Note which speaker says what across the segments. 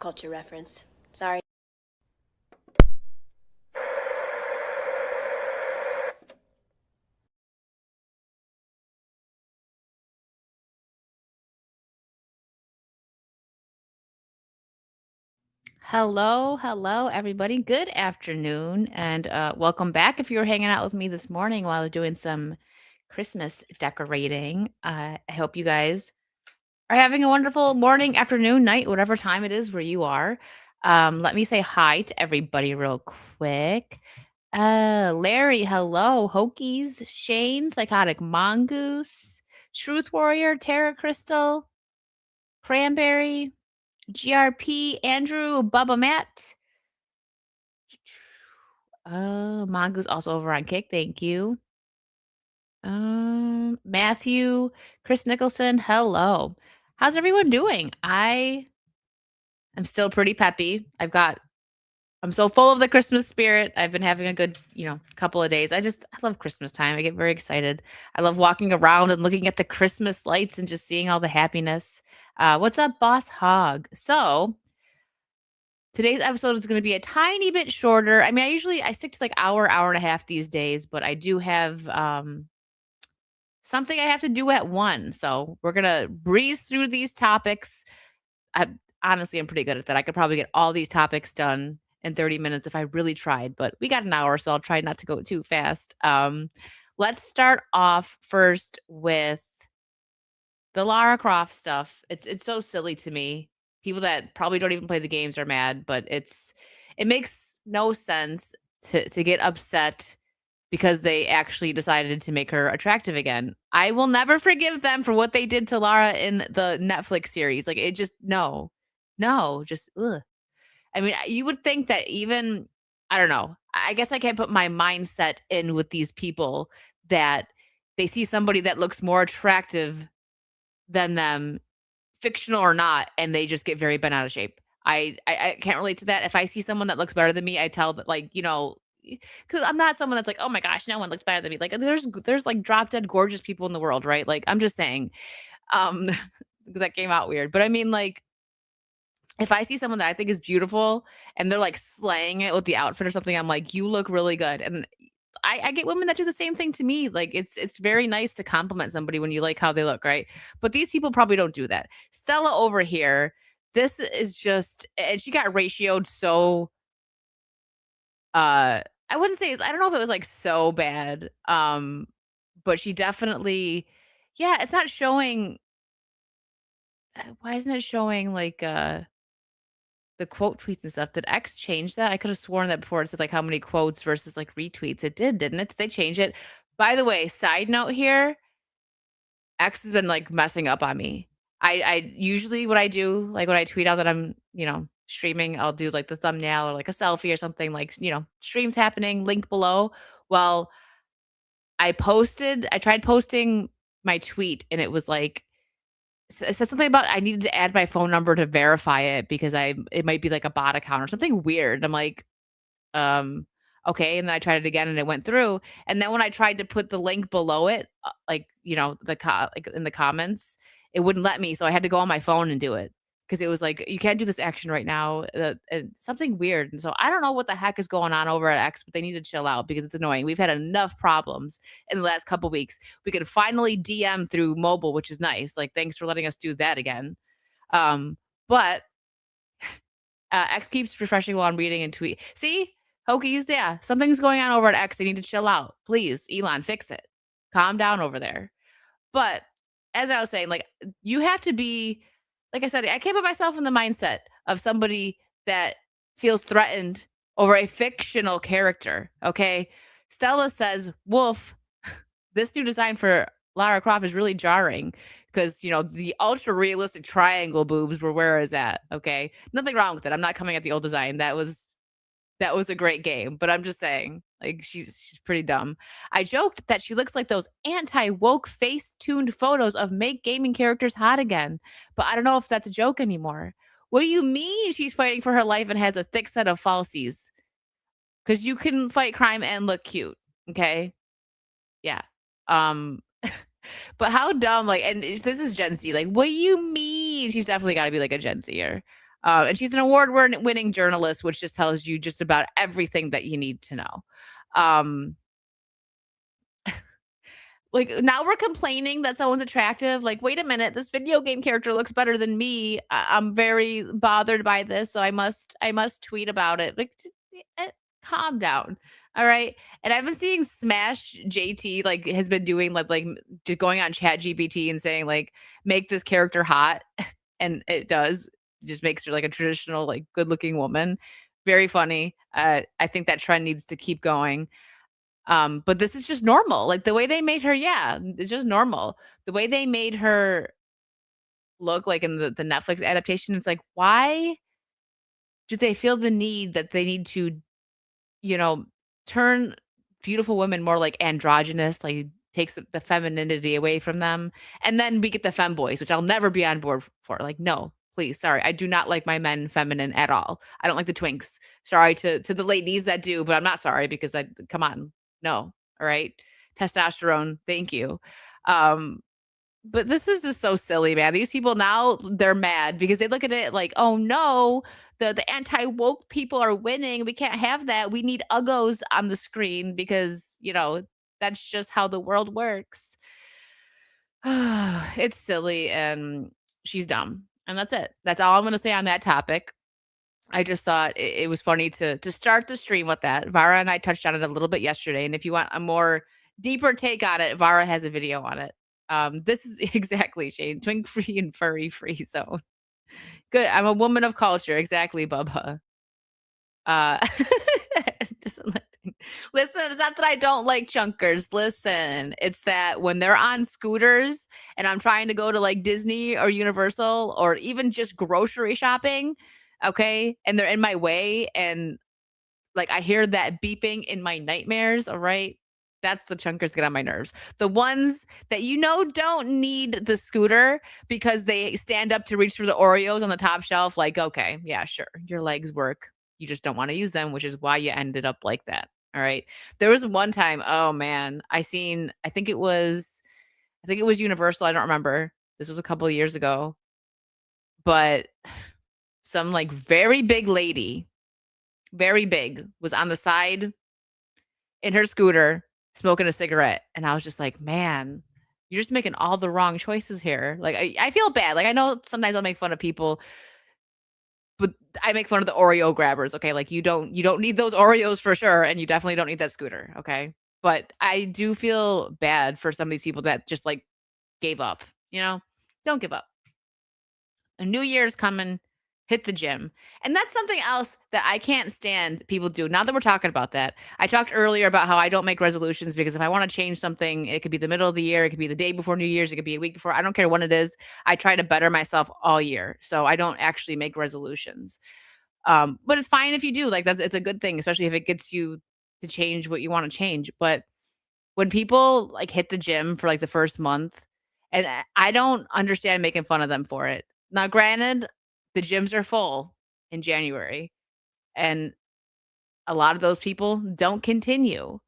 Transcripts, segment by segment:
Speaker 1: culture reference. Sorry.
Speaker 2: Hello, everybody. Good afternoon, and welcome back. If you were hanging out with me this morning while I was doing some Christmas decorating, I hope you guys are having a wonderful morning, afternoon, night, whatever time it is where you are. Let me say hi to everybody real quick. Larry, hello. Hokies, Shane, Psychotic Mongoose, Truth Warrior, Terra Crystal, Cranberry, GRP, Andrew, Bubba Matt. Mongoose also over on Kick, thank you. Matthew, Chris Nicholson, hello. How's everyone doing? I am still pretty peppy. I'm so full of the Christmas spirit. I've been having a good, couple of days. I love Christmas time. I get very excited. I love walking around and looking at the Christmas lights and just seeing all the happiness. What's up, Boss Hog? So, today's episode is going to be a tiny bit shorter. I mean, I stick to like hour and a half these days, but I do have something I have to do at 1. So, we're going to breeze through these topics. I honestly am pretty good at that. I could probably get all these topics done in 30 minutes if I really tried, but we got an hour, so I'll try not to go too fast. Let's start off first with the Lara Croft stuff. It's so silly to me. People that probably don't even play the games are mad, but it makes no sense to get upset because they actually decided to make her attractive again. I will never forgive them for what they did to Lara in the Netflix series. Like it just no. No, just ugh. I mean, you would think that even I don't know. I guess I can't put my mindset in with these people that they see somebody that looks more attractive than them, fictional or not, and they just get very bent out of shape. I can't relate to that. If I see someone that looks better than me, I tell that like, because I'm not someone that's like, oh my gosh, no one looks better than me. Like there's like drop dead gorgeous people in the world, right? Like I'm just saying, um, because that came out weird. But I mean, like, if I see someone that I think is beautiful and they're like slaying it with the outfit or something, I'm like, you look really good. And I get women that do the same thing to me. Like it's very nice to compliment somebody when you like how they look, right? But these people probably don't do that. Stella over here, this is just and she got ratioed so I wouldn't say I don't know if it was like so bad. But she definitely yeah, it's not showing why isn't it showing like the quote tweets and stuff? Did X change that? I could have sworn that before it said like how many quotes versus like retweets. It did, didn't it? Did they change it? By the way, side note here, X has been like messing up on me. I usually what I do, like when I tweet out that I'm, streaming, I'll do like the thumbnail or like a selfie or something like, streams happening, link below. Well, I tried posting my tweet and it was like it said something about I needed to add my phone number to verify it because it might be like a bot account or something weird. I'm like, um, okay. And then I tried it again and it went through. And then when I tried to put the link below it, like, like in the comments, it wouldn't let me. So I had to go on my phone and do it because it was like, you can't do this action right now. Something weird. And so I don't know what the heck is going on over at X, but they need to chill out because it's annoying. We've had enough problems in the last couple weeks. We could finally DM through mobile, which is nice. Like, thanks for letting us do that again. But X keeps refreshing while I'm reading and tweet. See, Hokies, yeah, something's going on over at X. They need to chill out. Please, Elon, fix it. Calm down over there. But as I was saying, like you have to be, like I said, I can't put myself in the mindset of somebody that feels threatened over a fictional character. Okay. Stella says, Wolf, this new design for Lara Croft is really jarring because the ultra realistic triangle boobs were where is at. Okay, nothing wrong with it. I'm not coming at the old design. That was a great game, but I'm just saying, like she's pretty dumb. I joked that she looks like those anti woke face tuned photos of make gaming characters hot again, but I don't know if that's a joke anymore. What do you mean she's fighting for her life and has a thick set of falsies? Because you can fight crime and look cute. Okay, yeah. Um, but how dumb, like, and this is Gen Z. Like, what do you mean? She's definitely got to be like a Gen Zer. And she's an award-winning journalist, which just tells you just about everything that you need to know. Um, like, now we're complaining that someone's attractive. Like, wait a minute, this video game character looks better than me. I'm very bothered by this, so I must tweet about it. Like, calm down. All right. And I've been seeing Smash JT like has been doing just going on Chat GPT and saying like make this character hot, and it does. Just makes her like a traditional like good looking woman. Very funny. I think that trend needs to keep going. But this is just normal. Like the way they made her, yeah, it's just normal. The way they made her look like in the Netflix adaptation, it's like, why do they feel the need that they need to, you know, turn beautiful women more like androgynous, like takes the femininity away from them. And then we get the femboys, which I'll never be on board for. Like, no, please, sorry. I do not like my men feminine at all. I don't like the twinks. Sorry to the ladies that do, but I'm not sorry because I come on. No. All right. Testosterone. Thank you. Um, but this is just so silly, man. These people now they're mad because they look at it like, "Oh no, the anti-woke people are winning. We can't have that. We need uggos on the screen because, that's just how the world works." It's silly and she's dumb. And that's it. That's all I'm going to say on that topic. I just thought it was funny to start the stream with that. Vara and I touched on it a little bit yesterday, and if you want a more deeper take on it, Vara has a video on it. This is exactly Shane, twink free and furry free zone. Good. I'm a woman of culture. Exactly, Bubba. Uh, just listen, it's not that I don't like chunkers. Listen, it's that when they're on scooters and I'm trying to go to like Disney or Universal or even just grocery shopping, okay, and they're in my way and like I hear that beeping in my nightmares, all right? That's the chunkers get on my nerves. The ones that don't need the scooter because they stand up to reach for the Oreos on the top shelf, like, okay, yeah, sure. Your legs work. You just don't want to use them, which is why you ended up like that. All right. There was one time, oh man, I think it was Universal. I don't remember. This was a couple of years ago. But some like very big lady, very big, was on the side in her scooter smoking a cigarette. And I was just like, man, you're just making all the wrong choices here. Like, I feel bad. Like, I know sometimes I'll make fun of people, but I make fun of the Oreo grabbers. Okay. Like, you don't need those Oreos for sure. And you definitely don't need that scooter. Okay. But I do feel bad for some of these people that just like gave up, don't give up. A new year's coming, hit the gym. And that's something else that I can't stand people do. Now that we're talking about that, I talked earlier about how I don't make resolutions because if I want to change something, it could be the middle of the year, it could be the day before New Year's, it could be a week before. I don't care when it is. I try to better myself all year. So I don't actually make resolutions. But it's fine if you do. Like it's a good thing, especially if it gets you to change what you want to change. But when people like hit the gym for like the first month, and I don't understand making fun of them for it. Now, granted, the gyms are full in January, and a lot of those people don't continue.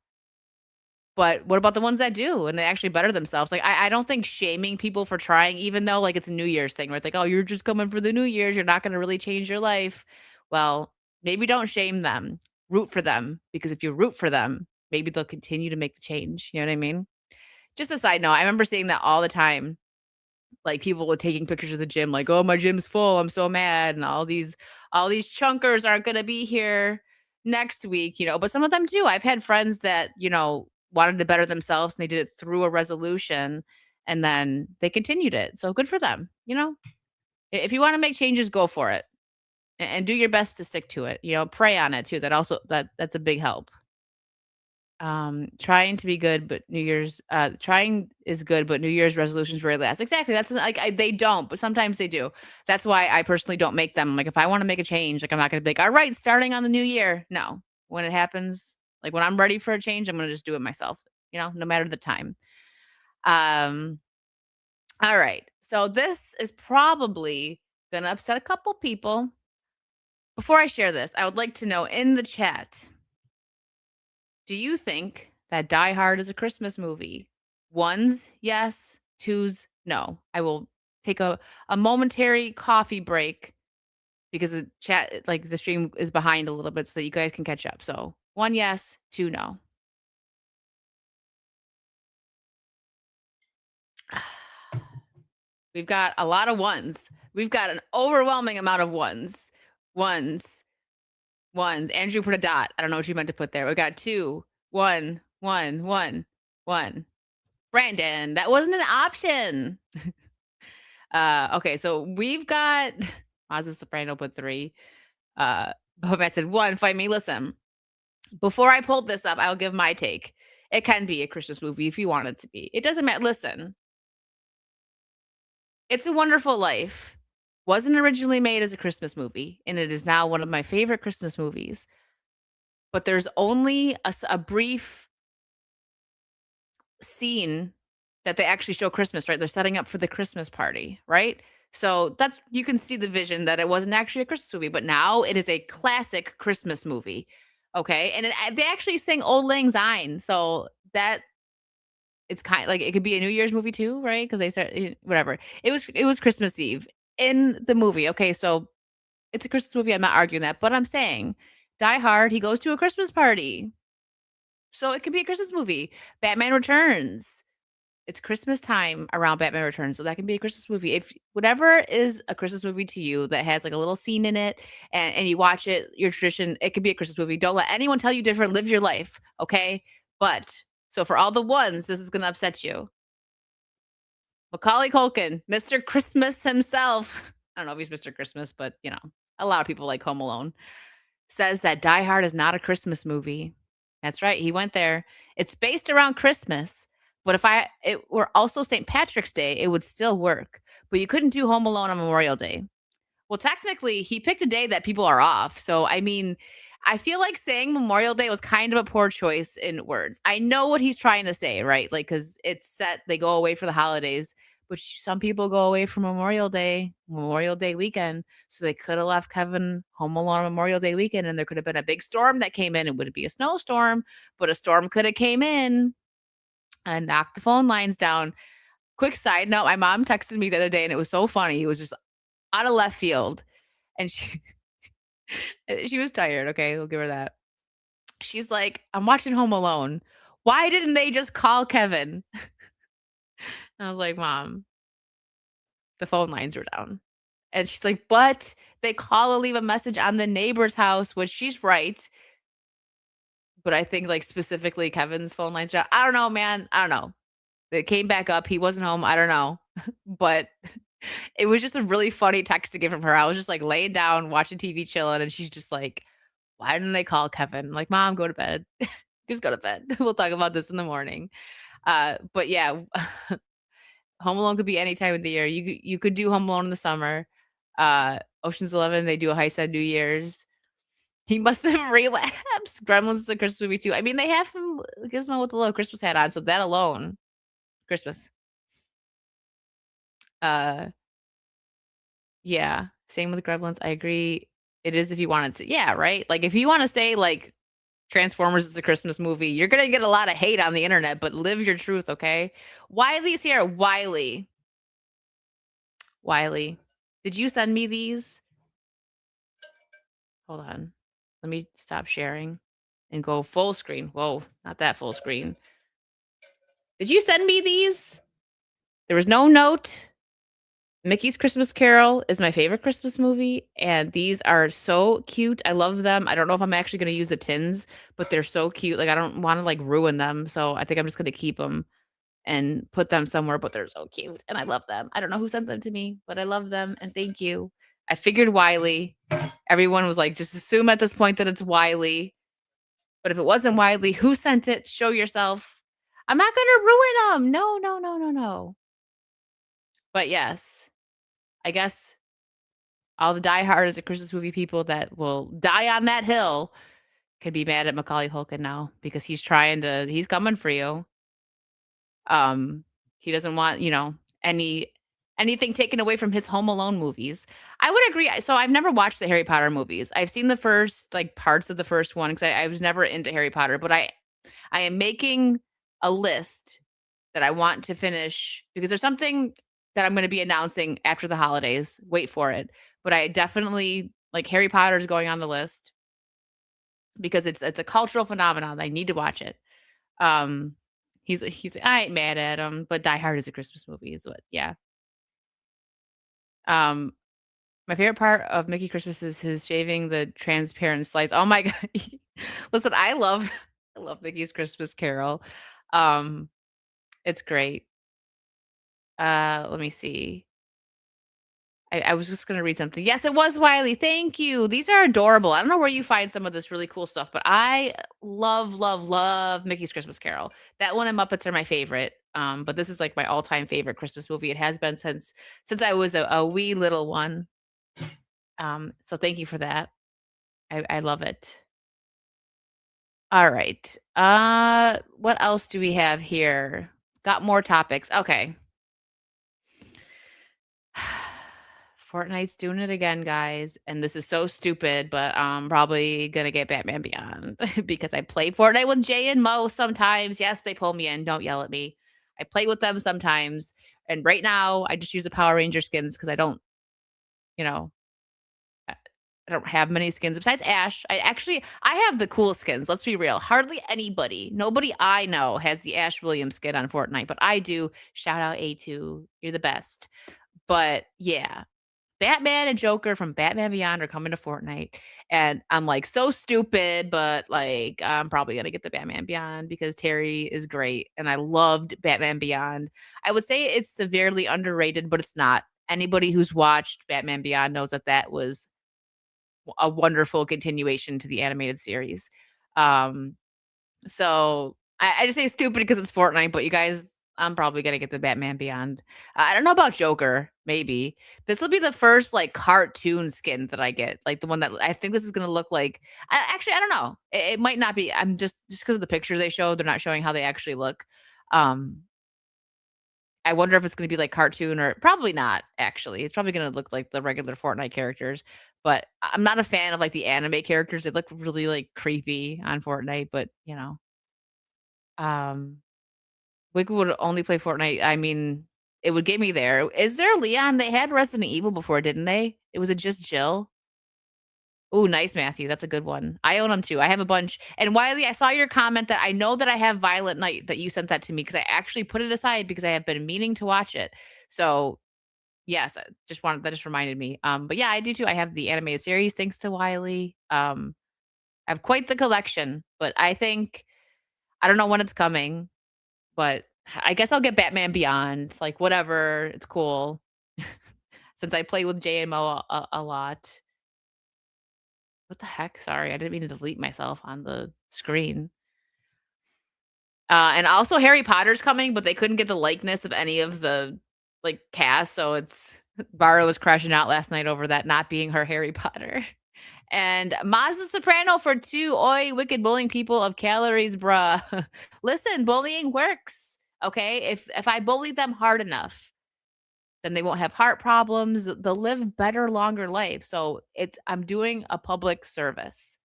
Speaker 2: But what about the ones that do and they actually better themselves? Like, I don't think shaming people for trying, even though like it's a New Year's thing, where it's like, oh, you're just coming for the New Year's, you're not going to really change your life. Well, maybe don't shame them, root for them, because if you root for them, maybe they'll continue to make the change. You know what I mean? Just a side note, I remember seeing that all the time. Like people were taking pictures of the gym, like, "Oh, my gym's full. I'm so mad." And all these chunkers aren't gonna be here next week. But some of them do. I've had friends that, wanted to better themselves and they did it through a resolution and then they continued it. So good for them. If you want to make changes, go for it. And do your best to stick to it. Pray on it too. That's a big help. Trying to be good, but trying is good, but New Year's resolutions rarely last. Exactly. That's like they don't, but sometimes they do. That's why I personally don't make them. Like if I want to make a change, like I'm not going to be like, all right, starting on the new year. No, when it happens, like when I'm ready for a change, I'm going to just do it myself. No matter the time. Um. All right. So this is probably going to upset a couple people. Before I share this, I would like to know in the chat. Do you think that Die Hard is a Christmas movie? Ones, yes. Twos, no. I will take a momentary coffee break because the chat like, the stream is behind a little bit so that you guys can catch up. So, 1 yes, 2 no. We've got a lot of ones. We've got an overwhelming amount of ones. Ones, ones. Andrew put a dot. I don't know what you meant to put there. We got 2, 1, 1, 1, 1. Brandon, that wasn't an option. Okay, so we've got Mazza Soprano put 3. Hope said 1, fight me. Listen, before I pulled this up, I'll give my take. It can be a Christmas movie if you want it to be. It doesn't matter. Listen, It's a Wonderful Life wasn't originally made as a Christmas movie, and it is now one of my favorite Christmas movies. But there's only a brief scene that they actually show Christmas, right? They're setting up for the Christmas party, right? So that's you can see the vision that it wasn't actually a Christmas movie, but now it is a classic Christmas movie. Okay, and they actually sing "Old Lang Syne," so that it's kind like it could be a New Year's movie too, right? Because they start whatever. It was Christmas Eve in the movie. Okay, so it's a Christmas movie. I'm not arguing that, but I'm saying Die Hard. He goes to a Christmas party, so it could be a Christmas movie. Batman Returns. It's Christmas time around Batman Returns, so that can be a Christmas movie. If whatever is a Christmas movie to you that has like a little scene in it and you watch it, your tradition, it could be a Christmas movie. Don't let anyone tell you different. Live your life, okay? But so for all the ones, this is gonna upset you. Macaulay Culkin, Mr. Christmas himself. I don't know if he's Mr. Christmas, but a lot of people like Home Alone. Says that Die Hard is not a Christmas movie. That's right. He went there. It's based around Christmas, but if it were also St. Patrick's Day, it would still work. But you couldn't do Home Alone on Memorial Day. Well, technically, he picked a day that people are off. So, I mean, I feel like saying Memorial Day was kind of a poor choice in words. I know what he's trying to say, right? Like, because it's set, they go away for the holidays, but some people go away for Memorial Day weekend. So they could have left Kevin home alone on Memorial Day weekend, and there could have been a big storm that came in. It wouldn't be a snowstorm, but a storm could have came in and knocked the phone lines down. Quick side note, my mom texted me the other day, and it was so funny. It was just out of left field, and she was tired, okay, we'll give her that. She's like, "I'm watching Home Alone. Why didn't they just call Kevin?" I was like, "Mom, the phone lines were down." And she's like, "But they call or leave a message on the neighbor's house," which she's right. But I think, like, specifically Kevin's phone lines down. I don't know, man. I don't know. It came back up. He wasn't home. I don't know. But it was just a really funny text to get from her. I was just, like, laying down, watching TV, chilling, and she's just like, "Why didn't they call Kevin?" I'm like, "Mom, go to bed. Just go to bed. We'll talk about this in the morning." But yeah, Home Alone could be any time of the year. You could do Home Alone in the summer. Ocean's 11, they do a heist on New Year's. He must have relapsed. Gremlins is a Christmas movie too. I mean, they have him Gizmo with the little Christmas hat on, so that alone, Christmas. Uh, yeah, same with Gremlins. I agree. It is if you wanted to, yeah, right. Like if you want to say like Transformers is a Christmas movie, you're gonna get a lot of hate on the internet, but live your truth, okay? Wiley's here. Wiley, did you send me these? Hold on. Let me stop sharing and go full screen. Whoa, not that full screen. Did you send me these? There was no note. Mickey's Christmas Carol is my favorite Christmas movie, and these are so cute. I love them. I don't know if I'm actually going to use the tins, but they're so cute. Like I don't want to like ruin them, so I think I'm just going to keep them and put them somewhere. But they're so cute, and I love them. I don't know who sent them to me, but I love them, and thank you. I figured Wiley. Everyone was like, just assume at this point that it's Wiley. But if it wasn't Wiley, who sent it? Show yourself. I'm not going to ruin them. No, no, no, no, no. But yes, I guess all the diehard as a Christmas movie people that will die on that hill can be mad at Macaulay Culkin now because he's coming for you. He doesn't want, anything taken away from his Home Alone movies. I would agree. So I've never watched the Harry Potter movies. I've seen the first like parts of the first one because I was never into Harry Potter, but I am making a list that I want to finish because there's something that I'm going to be announcing after the holidays. Wait for it. But I definitely Like Harry Potter's going on the list because it's a cultural phenomenon. I need to watch it. Um, he's I ain't mad at him, but Die Hard is a Christmas movie, is what. Yeah. Um, my favorite part of Mickey Christmas is his shaving the transparent slice. Oh my god. Listen, I love Mickey's Christmas Carol. Um, it's great. Let me see. I was just gonna read something. Yes, it was Wiley. Thank you. These are adorable. I don't know where you find some of this really cool stuff, but I love, love, love Mickey's Christmas Carol. That one and Muppets are my favorite. But this is like my all-time favorite Christmas movie. It has been since I was a wee little one. So thank you for that. I love it. All right. What else do we have here? Got more topics. Okay. Fortnite's doing it again, guys, and this is so stupid, but I'm probably gonna get Batman Beyond because I play Fortnite with Jay and Mo sometimes. Yes, they pull me in. Don't yell at me. I play with them sometimes, and right now I just use the Power Ranger skins because I don't, you know, I I don't have many skins besides Ash. I have the cool skins. Let's be real. Hardly anybody, nobody I know has the Ash Williams skin on Fortnite, but I do. Shout out A2. You're the best. But yeah, Batman and Joker from Batman Beyond are coming to Fortnite, and I'm, like, so stupid, but, like, I'm probably gonna get the Batman Beyond because Terry is great, and I loved Batman Beyond. I would say it's severely underrated, but it's not. Anybody who's watched Batman Beyond knows that that was a wonderful continuation to the animated series. Um, so I just say stupid because it's Fortnite, but you guys, I'm probably gonna get the Batman Beyond. I don't know about Joker, maybe. This will be the first like cartoon skin that I get, like the one that I think this is gonna look like. I don't know. It might not be. I'm just because of the picture they showed, they're not showing how they actually look. Um, I wonder if it's gonna be like cartoon or probably not. Actually, it's probably gonna look like the regular Fortnite characters. But I'm not a fan of like the anime characters. They look really like creepy on Fortnite, but you know. Um, Wicked would only play Fortnite. I mean, it would get me there. Is there Leon? They had Resident Evil before, didn't they? It was it just Jill? Ooh, nice, Matthew. That's a good one. I own them too. I have a bunch. And Wiley, I saw your comment that I know that I have Violent Night that you sent that to me because I actually put it aside because I have been meaning to watch it. So yes, I just wanted that just reminded me. But yeah, I do too. I have the animated series thanks to Wiley. I have quite the collection, but I think I don't know when it's coming. But I guess I'll get Batman Beyond, like, whatever, it's cool. Since I play with JMO a lot. What the heck? Sorry, I didn't mean to delete myself on the screen. And also Harry Potter's coming, but they couldn't get the likeness of any of the, like, cast, so it's Vara was crashing out last night over that not being her Harry Potter. And Mazda Soprano for 2. Oi, wicked bullying people of calories, bruh. Listen, bullying works. Okay. If I bully them hard enough, then they won't have heart problems. They'll live better, longer life. So it's I'm doing a public service.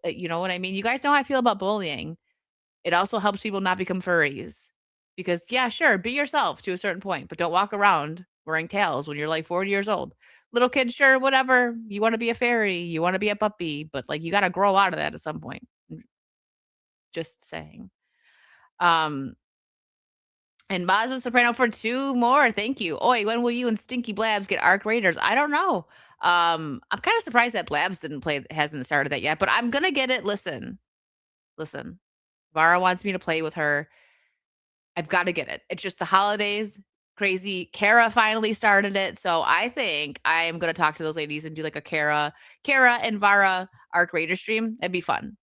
Speaker 2: You know what I mean? You guys know how I feel about bullying. It also helps people not become furries. Because yeah, sure, be yourself to a certain point, but don't walk around wearing tails when you're like 40 years old. Little kid, sure, whatever. You want to be a fairy, you want to be a puppy, but like you got to grow out of that at some point. Just saying. Um, and Mazza Soprano for 2 more. Thank you. Oi, when will you and Stinky Blabs get Arc Raiders? I don't know. I'm kind of surprised that Blabs didn't play hasn't started that yet, but I'm gonna get it. Listen. Vara wants me to play with her. I've got to get it. It's just the holidays, crazy. Kara finally started it, so I think I am gonna talk to those ladies and do like a Kara and Vara Arc Raider stream. It'd be fun.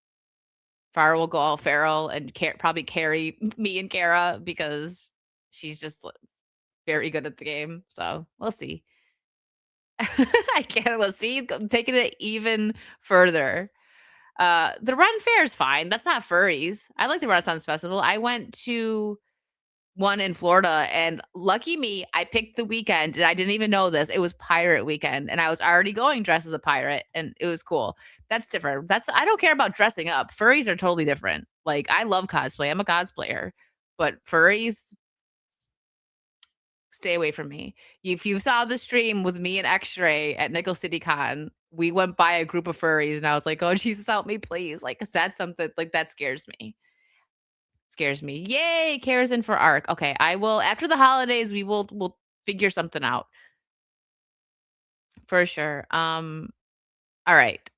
Speaker 2: Vara will go all feral and probably carry me and Kara because she's just very good at the game. So we'll see. I can't. Let's see. Taking it even further. The Run Fair is fine. That's not furries. I like the Renaissance Festival. I went to one in Florida, and lucky me, I picked the weekend, and I didn't even know this. It was pirate weekend, and I was already going dressed as a pirate, and it was cool. That's different. I don't care about dressing up. Furries are totally different. Like I love cosplay. I'm a cosplayer, but furries stay away from me. If you saw the stream with me and X-Ray at Nickel City Con, we went by a group of furries, and I was like, "Oh, Jesus, help me, please." Like, 'cause that's something like, that scares me. Scares me. Yay, Kara's in for ARC. Okay, I will after the holidays, we'll figure something out for sure. All right.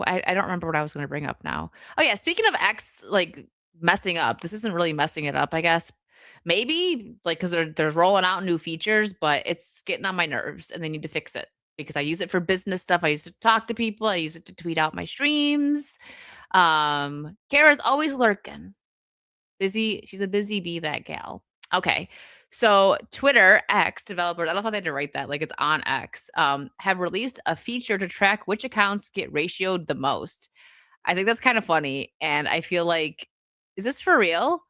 Speaker 2: I don't remember what I was gonna bring up now. Oh, yeah, speaking of X, like, messing up, this isn't really messing it up, I guess. Maybe, like, because they 'cause they're rolling out new features, but it's getting on my nerves, and they need to fix it because I use it for business stuff, I use it to talk to people, I use it to tweet out my streams. Kara's always lurking. She's a busy bee, that gal. Okay. So Twitter X developers, I love how they had to write that, like it's on X, have released a feature to track which accounts get ratioed the most. I think that's kind of funny. And I feel like, is this for real?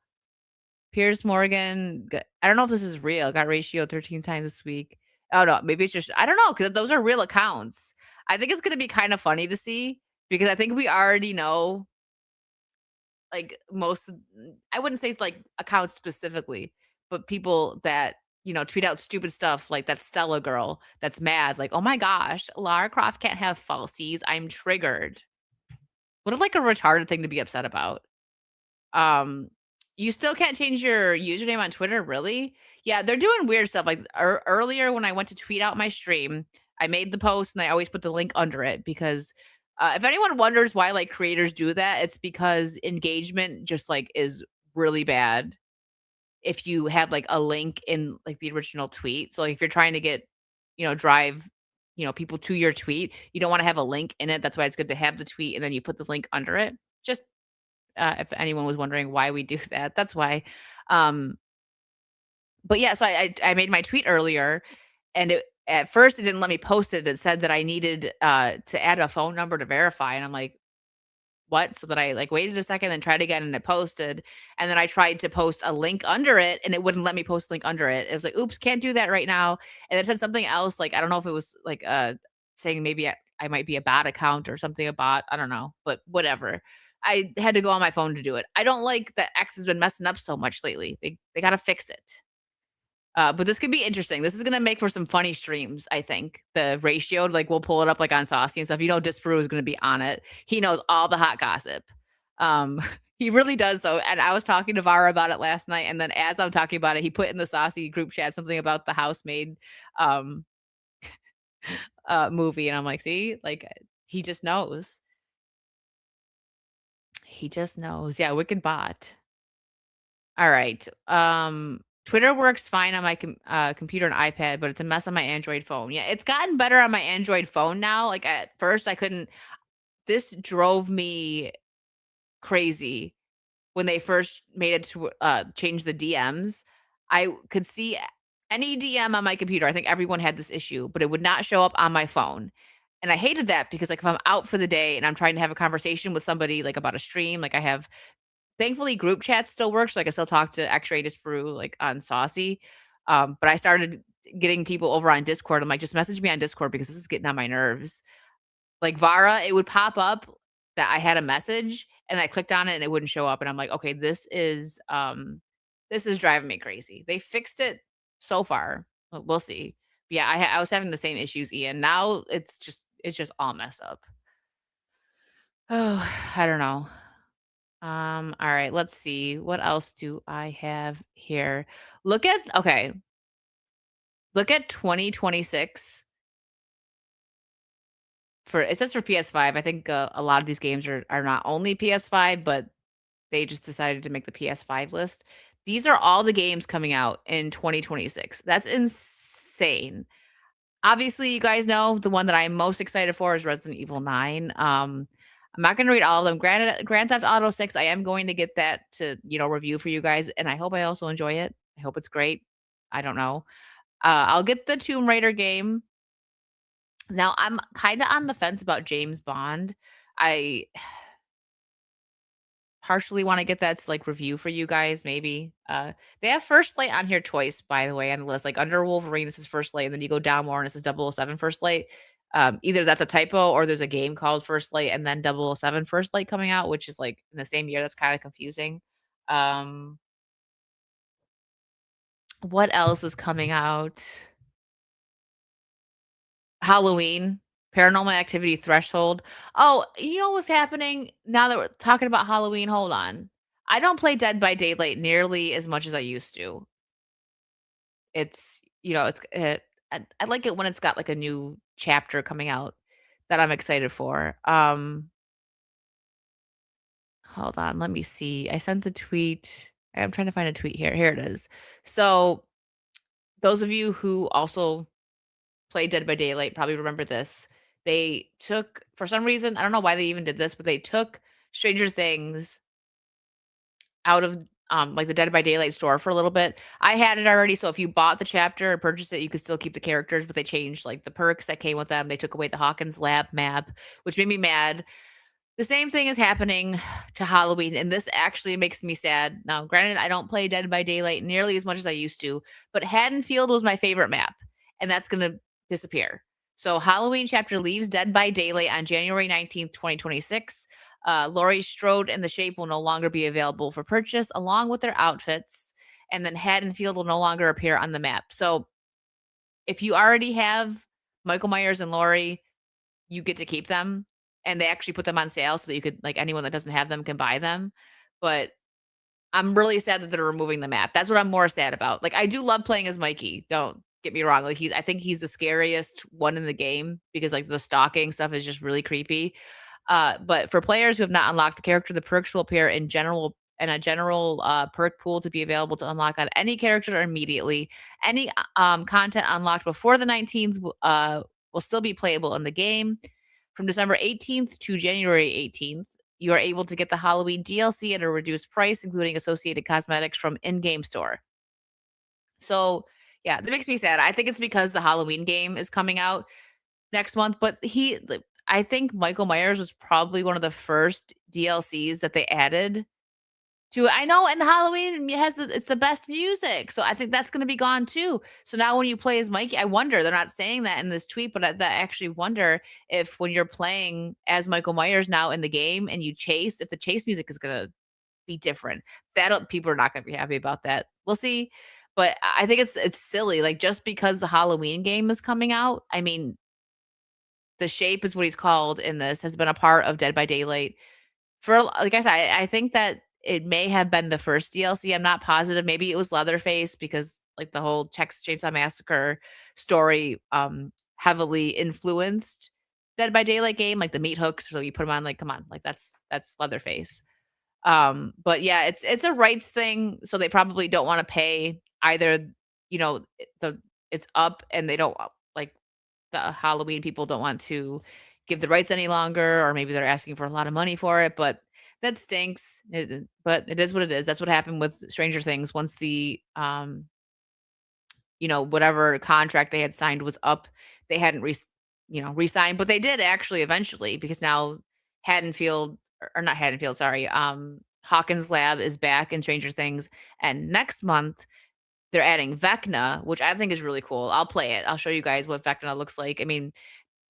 Speaker 2: Piers Morgan, I don't know if this is real, got ratioed 13 times this week. Oh no, maybe it's just, I don't know, because those are real accounts. I think it's going to be kind of funny to see because I think we already know like, I wouldn't say it's, like, accounts specifically, but people that, tweet out stupid stuff like that Stella girl that's mad, like, "Oh my gosh, Lara Croft can't have falsies, I'm triggered." What a, like, a retarded thing to be upset about. Um, you still can't change your username on Twitter, really? Yeah, they're doing weird stuff, like, earlier when I went to tweet out my stream, I made the post and I always put the link under it because, if anyone wonders why, like, creators do that, it's because engagement just, like, is really bad if you have, like, a link in, like, the original tweet. So, like, if you're trying to get, drive, people to your tweet, you don't wanna have a link in it, that's why it's good to have the tweet and then you put the link under it. Just if anyone was wondering why we do that, that's why. Um, but yeah, so I made my tweet earlier, and at first it didn't let me post it. It said that I needed to add a phone number to verify, and I'm like, what? So that I like waited a second, then tried again, and it posted. And then I tried to post a link under it, and it wouldn't let me post a link under it. It was like, oops, can't do that right now. And it said something else, like I don't know if it was like saying maybe I might be a bot account or something a bot. I don't know, but whatever. I had to go on my phone to do it. I don't like that X has been messing up so much lately. They got to fix it. But this could be interesting. This is gonna make for some funny streams, I think. The ratio, like, we'll pull it up, like, on Saucy and stuff. Disparu is gonna be on it. He knows all the hot gossip. Um, he really does, though, and I was talking to Vara about it last night, and then as I'm talking about it, he put in the Saucy group chat something about the Housemaid, um, movie, and I'm like, "See? Like, he just knows. He just knows." Yeah, wicked bot. Alright, Twitter works fine on my computer and iPad, but it's a mess on my Android phone. Yeah, it's gotten better on my Android phone now, like, at first, I couldn't this drove me crazy when they first made it to, change the DMs. I could see any DM on my computer, I think everyone had this issue, but it would not show up on my phone, and I hated that because, like, if I'm out for the day and I'm trying to have a conversation with somebody, like, about a stream, like, I have thankfully, group chats still work, so I can still talk to X-Ray Disparu, like, on Saucy, but I started getting people over on Discord. I'm like, "Just message me on Discord because this is getting on my nerves." Like, Vara, it would pop up that I had a message, and I clicked on it, and it wouldn't show up, and I'm like, "Okay, this is driving me crazy." They fixed it so far, but we'll see. But yeah, I was having the same issues, Ian. Now it's just all messed up. Oh, I don't know. All right, let's see. What else do I have here? Look at okay, look at 2026 for it says for PS5. I think a lot of these games are not only PS5, but they just decided to make the PS5 list. These are all the games coming out in 2026. That's insane. Obviously, you guys know the one that I'm most excited for is Resident Evil 9. I'm not gonna read all of them. Granted, Grand Theft Auto 6, I am going to get that to, review for you guys, and I hope I also enjoy it. I hope it's great. I don't know. I'll get the Tomb Raider game. Now, I'm kinda on the fence about James Bond. I partially wanna get that to, like, review for you guys, maybe. They have First Light on here twice, by the way, on the list, like, under Wolverine, this is First Light, and then you go down more, and this is 007 First Light. Either that's a typo or there's a game called First Light and then 007 First Light coming out, which is, like, in the same year, that's kinda confusing. Um, what else is coming out? Halloween. Paranormal Activity Threshold. Oh, you know what's happening now that we're talking about Halloween? Hold on. I don't play Dead by Daylight nearly as much as I used to. I like it when it's got like a new chapter coming out that I'm excited for. Hold on, let me see. I sent a tweet. I'm trying to find a tweet here. Here it is. So, those of you who also play Dead by Daylight probably remember this. They took for some reason, I don't know why they even did this, but they took Stranger Things out of, like, the Dead by Daylight store for a little bit. I had it already, so if you bought the chapter or purchased it, you could still keep the characters, but they changed, like, the perks that came with them. They took away the Hawkins Lab map, which made me mad. The same thing is happening to Halloween, and this actually makes me sad. Now, granted, I don't play Dead by Daylight nearly as much as I used to, but Haddonfield was my favorite map, and that's gonna disappear. So Halloween chapter leaves Dead by Daylight on January 19th, 2026. Laurie Strode and the Shape will no longer be available for purchase, along with their outfits, and then Haddonfield will no longer appear on the map. So if you already have Michael Myers and Laurie, you get to keep them, and they actually put them on sale so that you could like, anyone that doesn't have them can buy them, but I'm really sad that they're removing the map. That's what I'm more sad about. Like, I do love playing as Mikey, don't get me wrong, like, I think he's the scariest one in the game because, like, the stalking stuff is just really creepy, but for players who have not unlocked the character, the perks will appear in a general, perk pool to be available to unlock on any character immediately. Any, content unlocked before the 19th will still be playable in the game. From December 18th to January 18th, you are able to get the Halloween DLC at a reduced price, including associated cosmetics from in-game store. So, yeah, that makes me sad. I think it's because the Halloween game is coming out next month, but I think Michael Myers was probably one of the first DLCs that they added to it. I know, and the Halloween it's the best music, so I think that's gonna be gone too. So now when you play as Mikey, I wonder, they're not saying that in this tweet, but I actually wonder if when you're playing as Michael Myers now in the game and you chase, if the chase music is gonna be different. That'll People are not gonna be happy about that. We'll see, but I think it's silly, like, just because the Halloween game is coming out, I mean, the Shape is what he's called in this, has been a part of Dead by Daylight for like I said, I think that it may have been the first DLC, I'm not positive, maybe it was Leatherface because, like, the whole Texas Chainsaw Massacre story, heavily influenced Dead by Daylight game, like, the meat hooks, so you put them on, like, come on, like, that's Leatherface. But yeah, it's a rights thing, so they probably don't wanna pay either, the it's up and they don't, like, the Halloween people don't want to give the rights any longer, or maybe they're asking for a lot of money for it, but that stinks. But it is what it is. That's what happened with Stranger Things once the, whatever contract they had signed was up, they hadn't re-signed, but they did actually eventually because now Haddonfield or not Haddonfield, sorry, Hawkins Lab is back in Stranger Things, and next month they're adding Vecna, which I think is really cool. I'll play it. I'll show you guys what Vecna looks like. I mean,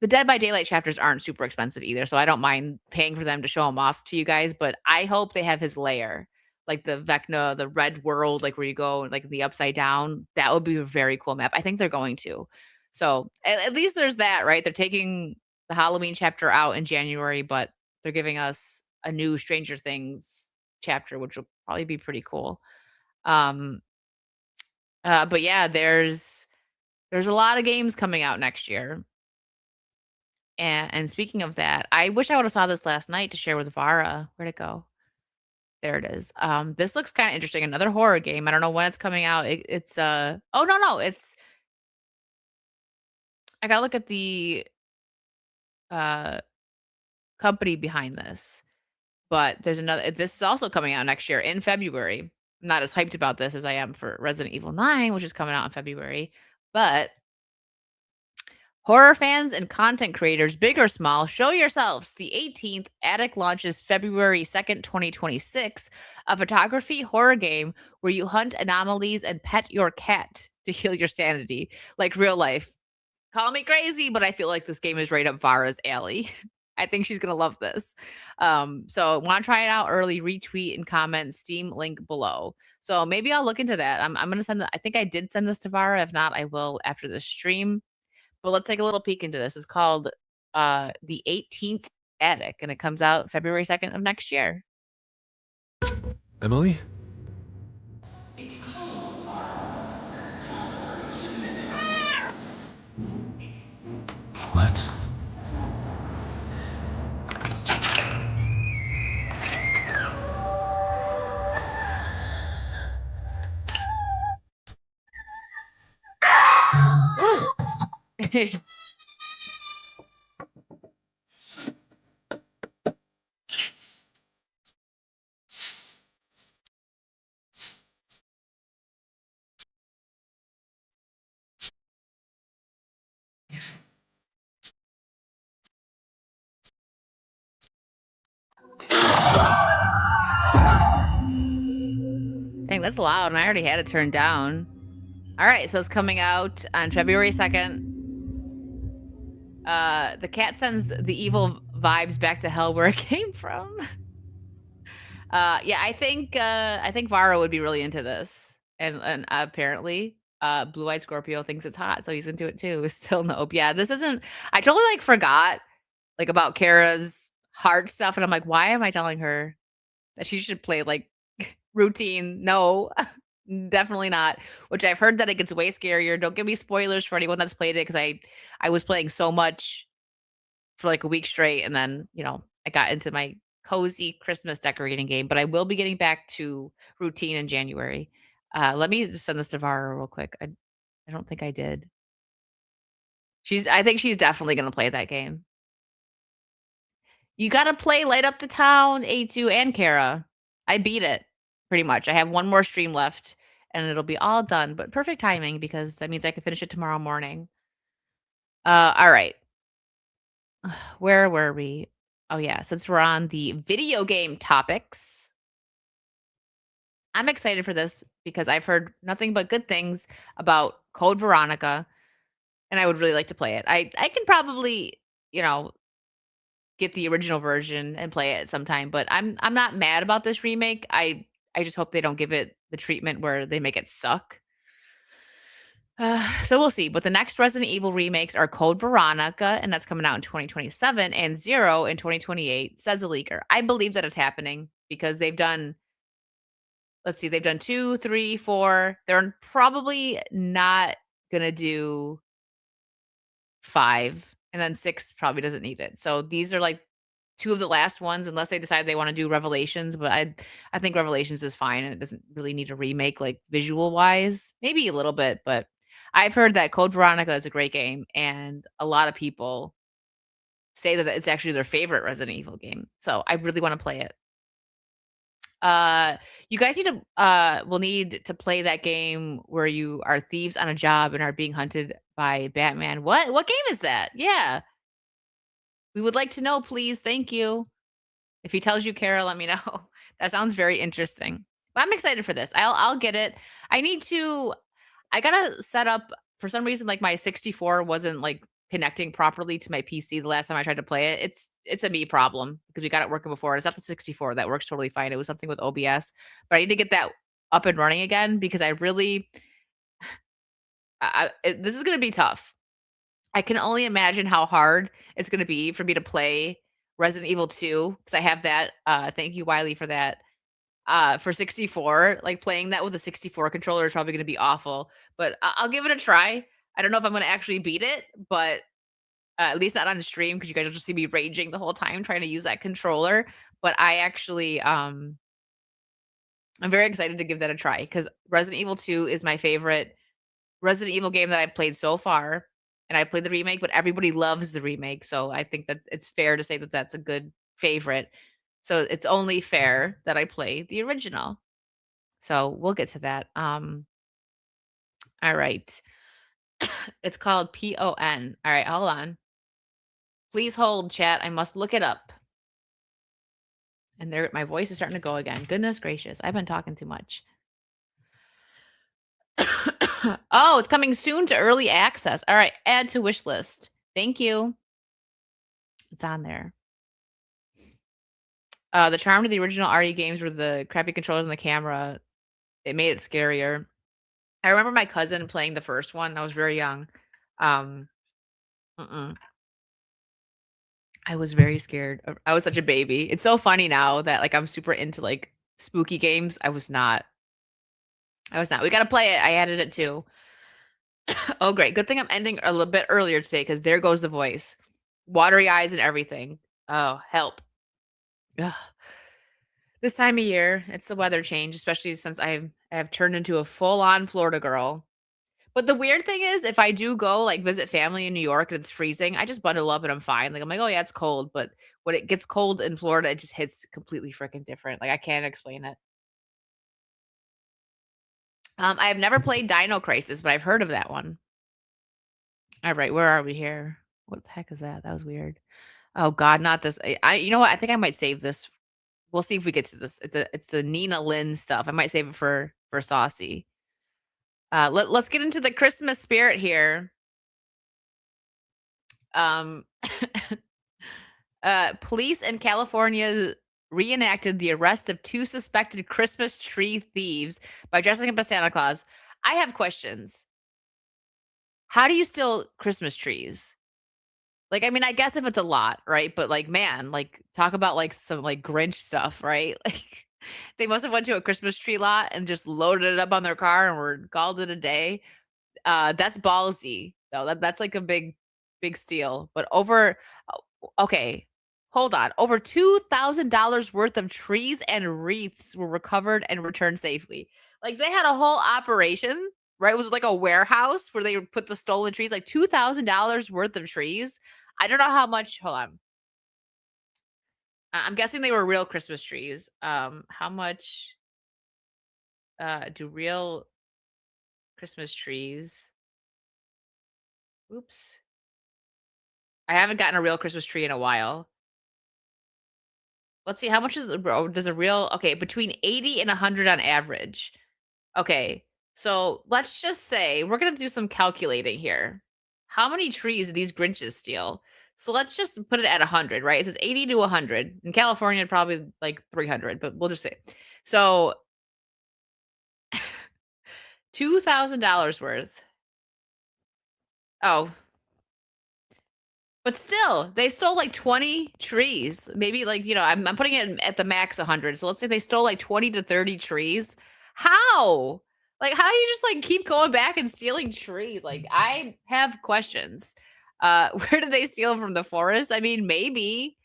Speaker 2: the Dead by Daylight chapters aren't super expensive either, so I don't mind paying for them to show them off to you guys, but I hope they have his lair, like the Vecna, the red world, like, where you go, like, the upside down. That would be a very cool map. I think they're going to. So, at least there's that, right? They're taking the Halloween chapter out in January, but they're giving us a new Stranger Things chapter, which will probably be pretty cool. Um, but yeah, there's a lot of games coming out next year. And speaking of that, I wish I would've saw this last night to share with Vara. Where'd it go? There it is. This looks kinda interesting, another horror game. I don't know when it's coming out. Oh, no, I gotta look at the, uh, company behind this, but this is also coming out next year in February. I'm not as hyped about this as I am for Resident Evil 9, which is coming out in February, but horror fans and content creators, big or small, show yourselves. The 18th, Attic launches February 2nd, 2026, a photography horror game where you hunt anomalies and pet your cat to heal your sanity, like real life. Call me crazy, but I feel like this game is right up Vara's alley. I think she's gonna love this. So want to try it out early? Retweet and comment Steam link below. So maybe I'll look into that. I'm gonna send. I think I did send this to Vara. If not, I will after the stream. But let's take a little peek into this. It's called the 18th Attic, and it comes out February 2nd of next year.
Speaker 1: Emily?
Speaker 3: Its colors are purple to midnight.
Speaker 1: What?
Speaker 2: Dang, that's loud, and I already had it turned down. All right, so it's coming out on February 2nd. The cat sends the evil vibes back to hell where it came from. Yeah, I think Varo would be really into this, and apparently, Blue Eyed Scorpio thinks it's hot, so he's into it too. Still nope. Yeah, this isn't. I totally like forgot like about Kara's heart stuff, and I'm like, why am I telling her that she should play like routine? No, definitely not. Which I've heard that it gets way scarier. Don't give me spoilers for anyone that's played it because I was playing so much for like a week straight, and then I got into my cozy Christmas decorating game. But I will be getting back to routine in January. Let me just send this to Vara real quick. I don't think I did. I think she's definitely gonna play that game. You gotta play Light Up the Town, A2 and Kara. I beat it pretty much. I have one more stream left and it'll be all done, but perfect timing because that means I can finish it tomorrow morning. All right. Where were we? Oh yeah, since we're on the video game topics, I'm excited for this because I've heard nothing but good things about Code Veronica, and I would really like to play it. I can probably, you know, get the original version and play it sometime, but I'm not mad about this remake. I just hope they don't give it the treatment where they make it suck. So we'll see. But the next Resident Evil remakes are Code Veronica, and that's coming out in 2027, and Zero in 2028, says a leaker. I believe that it's happening because they've done, let's see, they've done two, three, four. They're probably not going to do five, and then six probably doesn't need it. So these are like two of the last ones, unless they decide they want to do Revelations. But I think Revelations is fine, and it doesn't really need a remake, like visual wise, maybe a little bit. But I've heard that Code Veronica is a great game, and a lot of people say that it's actually their favorite Resident Evil game. So I really want to play it. Uh, you guys will need to play that game where you are thieves on a job and are being hunted by Batman. What game is that? Yeah. We would like to know, please. Thank you. If he tells you, Kara, let me know. That sounds very interesting. But I'm excited for this. I'll get it. I need to I gotta set up for some reason, like my 64 wasn't like connecting properly to my PC the last time I tried to play it. It's a me problem because we got it working before. It's not the 64 that works totally fine. It was something with OBS, but I need to get that up and running again because I really this is gonna be tough. I can only imagine how hard it's gonna be for me to play Resident Evil 2 because I have that. Thank you, Wiley, for that. For 64, like playing that with a 64 controller is probably gonna be awful, but I'll give it a try. I don't know if I'm gonna actually beat it, but at least not on the stream because you guys will just see me raging the whole time trying to use that controller. But I actually, I'm very excited to give that a try because Resident Evil 2 is my favorite Resident Evil game that I've played so far, and I played the remake, but everybody loves the remake, so I think that it's fair to say that that's a good favorite. So it's only fair that I play the original. So we'll get to that. All right. It's called PON. All right, hold on. Please hold, chat. I must look it up. And there, my voice is starting to go again. Goodness gracious, I've been talking too much. Oh, it's coming soon to early access. All right, add to wish list. Thank you. It's on there. The charm to the original RE games were the crappy controllers and the camera. It made it scarier. I remember my cousin playing the first one. I was very young. Um, mm-mm. I was very scared. I was such a baby. It's so funny now that, like, I'm super into, like, spooky games. I was not. I was not. We gotta play it. I added it too. Oh, great. Good thing I'm ending a little bit earlier today because there goes the voice. Watery eyes and everything. Oh, help. Ugh. This time of year, it's the weather change, especially since I have turned into a full-on Florida girl. But the weird thing is, if I do go, like, visit family in New York and it's freezing, I just bundle up and I'm fine. Like, I'm like, "Oh, yeah, it's cold," but when it gets cold in Florida, it just hits completely freaking different. Like, I can't explain it. I have never played Dino Crisis, but I've heard of that one. Alright, where are we here? What the heck is that? That was weird. Oh god, not this. I you know what? I think I might save this. We'll see if we get to this. It's a Nina Lynn stuff. I might save it for Saucy. Let's get into the Christmas spirit here. Um, police in California reenacted the arrest of 2 suspected Christmas tree thieves by dressing up as Santa Claus. I have questions. How do you steal Christmas trees? Like, I mean, I guess if it's a lot, right? But, like, man, like, talk about, like, some, like, Grinch stuff, right? Like, they must have went to a Christmas tree lot and just loaded it up on their car and were called it a day. That's ballsy, though. That's like a big steal. But okay, hold on. Over $2,000 worth of trees and wreaths were recovered and returned safely. Like, they had a whole operation, right? It was like a warehouse where they would put the stolen trees, like $2,000 worth of trees. I don't know how much. Hold on. I'm guessing they were real Christmas trees. How much do real Christmas trees? Oops. I haven't gotten a real Christmas tree in a while. Let's see, how much is does a real okay, between 80 and 100 on average. Okay, so let's just say we're gonna do some calculating here. How many trees do these Grinches steal? So let's just put it at 100, right? It says 80 to 100. In California, probably like 300, but we'll just say. So $2,000 worth. Oh, but still, they stole like 20 trees. Maybe like, I'm putting it at the max 100. So let's say they stole like 20 to 30 trees. How? Like, how do you just like keep going back and stealing trees? Like, I have questions. Where did they steal from the forest? I mean, maybe,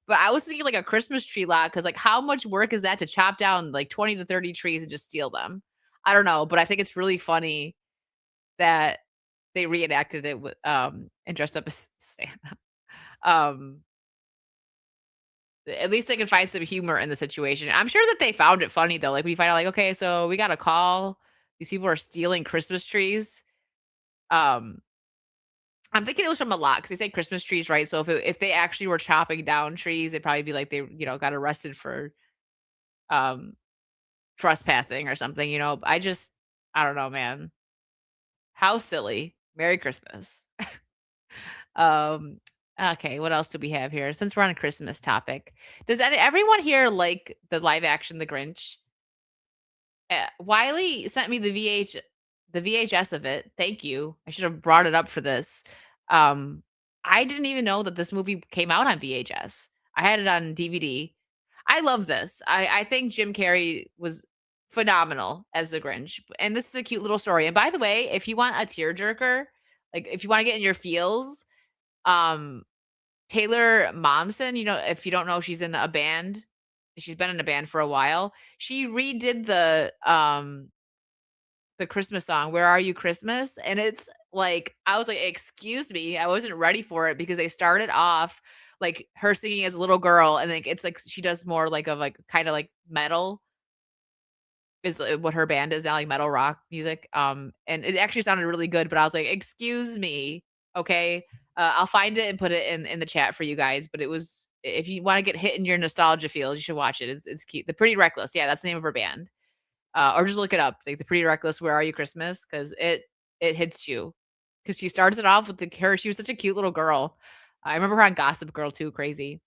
Speaker 2: but I was thinking like a Christmas tree lot because like how much work is that to chop down like 20 to 30 trees and just steal them? I don't know, but I think it's really funny that they reenacted it with and dressed up as Santa. Um, at least they can find some humor in the situation. I'm sure that they found it funny though. Like when you find out, like, okay, so we got a call. These people are stealing Christmas trees. Um, I'm thinking it was from a lot because they say Christmas trees, right? So if they actually were chopping down trees, it'd probably be like they got arrested for um trespassing or something. I don't know, man. How silly. Merry Christmas. Um, okay, what else do we have here? Since we're on a Christmas topic, does everyone here like the live action The Grinch? Wiley sent me the VHS of it. Thank you. I should have brought it up for this. Um, I didn't even know that this movie came out on VHS. I had it on DVD. I love this. I think Jim Carrey was phenomenal as the Grinch, and this is a cute little story. And by the way, if you want a tearjerker, like if you want to get in your feels, um, Taylor Momsen, if you don't know, she's in a band. She's been in a band for a while. She redid the Christmas song, "Where Are You Christmas?" And it's like I was like, "Excuse me." I wasn't ready for it because they started off like her singing as a little girl, and like it's like she does more like of like kind of like metal is what her band is now, like metal rock music. And it actually sounded really good, but I was like, "Excuse me, okay." I'll find it and put it in the chat for you guys. But it was if you want to get hit in your nostalgia feels, you should watch it. It's cute. The Pretty Reckless, yeah, that's the name of her band. Or just look it up, like the Pretty Reckless. Where Are You Christmas? Because it hits you. Because she starts it off with the her. She was such a cute little girl. I remember her on Gossip Girl too. Crazy.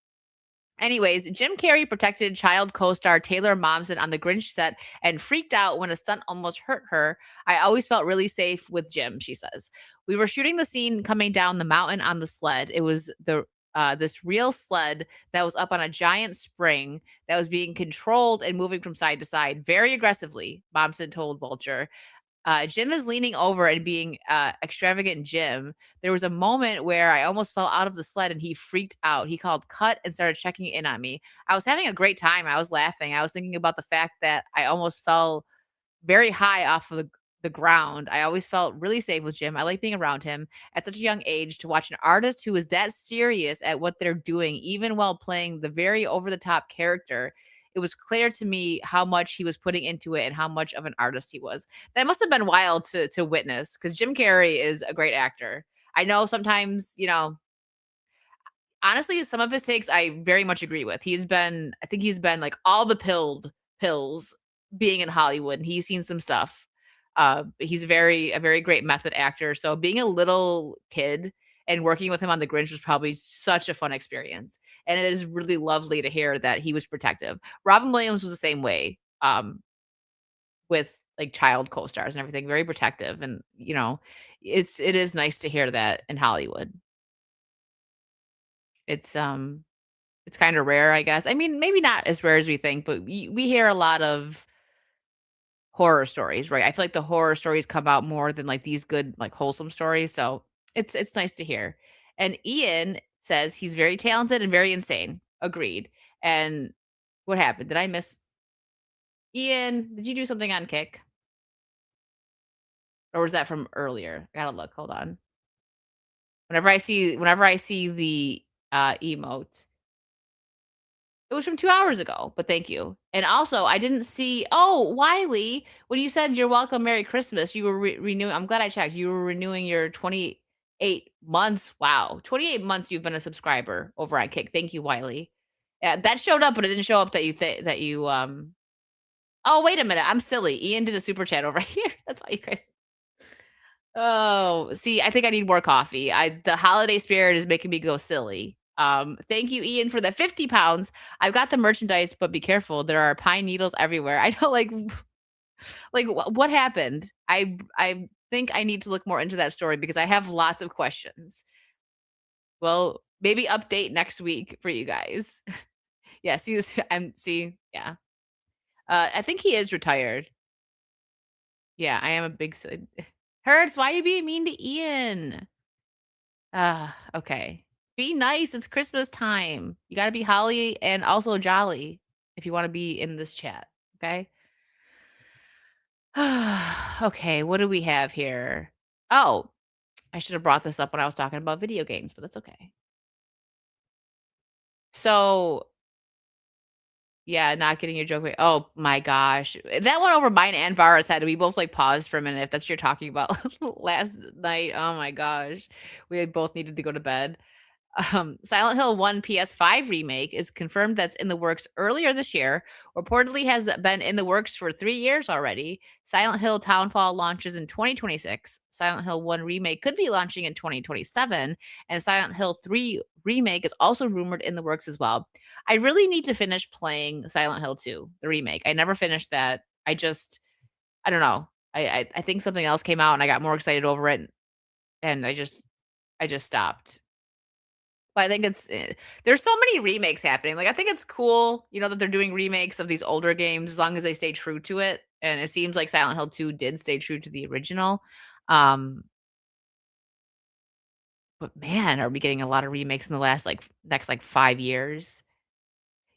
Speaker 2: Anyways, Jim Carrey protected child co-star Taylor Momsen on the Grinch set and freaked out when a stunt almost hurt her. I always felt really safe with Jim, she says. We were shooting the scene coming down the mountain on the sled. It was this real sled that was up on a giant spring that was being controlled and moving from side to side very aggressively, Momsen told Vulture. Jim is leaning over and being extravagant Jim. There was a moment where I almost fell out of the sled and he freaked out. He called cut and started checking in on me. I was having a great time. I was laughing. I was thinking about the fact that I almost fell very high off of the ground. I always felt really safe with Jim. I like being around him at such a young age to watch an artist who is that serious at what they're doing, even while playing the very over the top character. It was clear to me how much he was putting into it and how much of an artist he was. That must have been wild to witness because Jim Carrey is a great actor. I know sometimes, honestly, some of his takes I very much agree with. I think he's been like all the pilled pills being in Hollywood, and he's seen some stuff. He's a very great method actor. So being a little kid and working with him on The Grinch was probably such a fun experience. And it is really lovely to hear that he was protective. Robin Williams was the same way, with like child co-stars and everything, very protective. And it is nice to hear that in Hollywood. It's It's kinda rare, I guess. I mean, maybe not as rare as we think, but we hear a lot of horror stories, right? I feel like the horror stories come out more than, like, these good, like, wholesome stories, so it's nice to hear. And Ian says he's very talented and very insane. Agreed. And what happened? Did I miss Ian, did you do something on Kick? Or was that from earlier? I gotta look, hold on. Whenever I see the, emote, it was from 2 hours ago, but thank you. And also, I didn't see Wiley, when you said "You're welcome, Merry Christmas," you were renewing I'm glad I checked. You were renewing your 28 months. Wow, 28 months you've been a subscriber over on Kick. Thank you, Wiley. Yeah, that showed up, but it didn't show up that oh, wait a minute, I'm silly. Ian did a super chat over here. That's all you guys. Oh, see, I think I need more coffee. The holiday spirit is making me go silly. Thank you, Ian, for the 50 pounds. I've got the merchandise, but be careful. There are pine needles everywhere. I know, like what happened? I think I need to look more into that story because I have lots of questions. Well, maybe update next week for you guys. Yeah, see this. Yeah. I think he is retired. Yeah, I am a big silly. Hurts. Why are you being mean to Ian? Okay. Be nice, it's Christmas time. You gotta be holly and also jolly if you wanna be in this chat, okay? Okay, what do we have here? Oh, I should have brought this up when I was talking about video games, but that's okay. So, yeah, not getting your joke right. Oh my gosh. That went over mine and Vara's head. We both, like, paused for a minute if that's what you're talking about last night. Oh my gosh. We both needed to go to bed. Silent Hill 1 PS5 remake is confirmed that's in the works earlier this year. Reportedly has been in the works for 3 years already. Silent Hill Townfall launches in 2026. Silent Hill 1 remake could be launching in 2027, and Silent Hill 3 remake is also rumored in the works as well. I really need to finish playing Silent Hill 2, the remake. I never finished that. I don't know. I think something else came out and I got more excited over it and I just stopped. But I think there's so many remakes happening. Like, I think it's cool, that they're doing remakes of these older games as long as they stay true to it. And it seems like Silent Hill 2 did stay true to the original. Um, but man, are we getting a lot of remakes in the last next 5 years?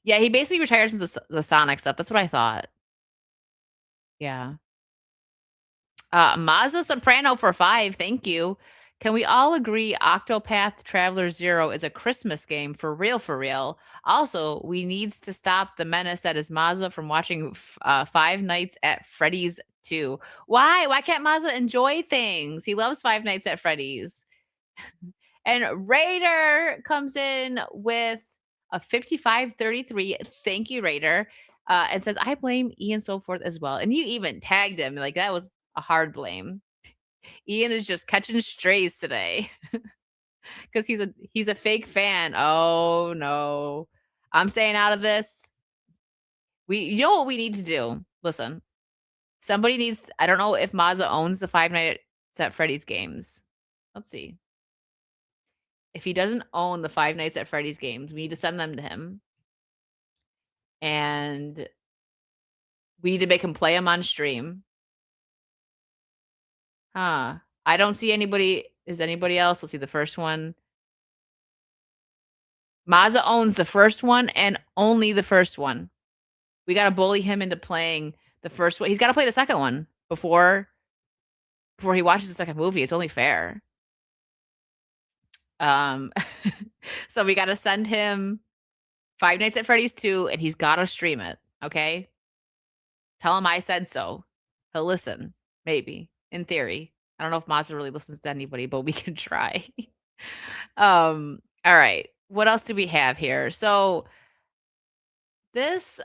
Speaker 2: Yeah, he basically retired since the Sonic stuff. That's what I thought. Yeah. Mazda Soprano for 5, thank you. Can we all agree Octopath Traveler 0 is a Christmas game for real, for real? Also, we needs to stop the menace that is Mazda from watching Five Nights at Freddy's 2. Why? Why can't Mazda enjoy things? He loves Five Nights at Freddy's. And Raider comes in with a 5533. Thank you, Raider. And says, I blame Ian so forth as well. And you even tagged him. Like, that was a hard blame. Ian is just catching strays today because he's a fake fan. Oh no. I'm staying out of this. You know what we need to do? Listen, somebody needs I don't know if Mazda owns the Five Nights at Freddy's games. Let's see. If he doesn't own the Five Nights at Freddy's games, we need to send them to him, and we need to make him play them on stream. Huh. I don't see anybody. Is anybody else? Let's see the first one. Mazza owns the first one and only the first one. We gotta bully him into playing the first one. He's gotta play the second one before he watches the second movie. It's only fair. Um, so we gotta send him Five Nights at Freddy's 2, and he's gotta stream it, okay? Tell him I said so. He'll listen, maybe, in theory. I don't know if Mazda really listens to anybody, but we can try. All right. What else do we have here? So this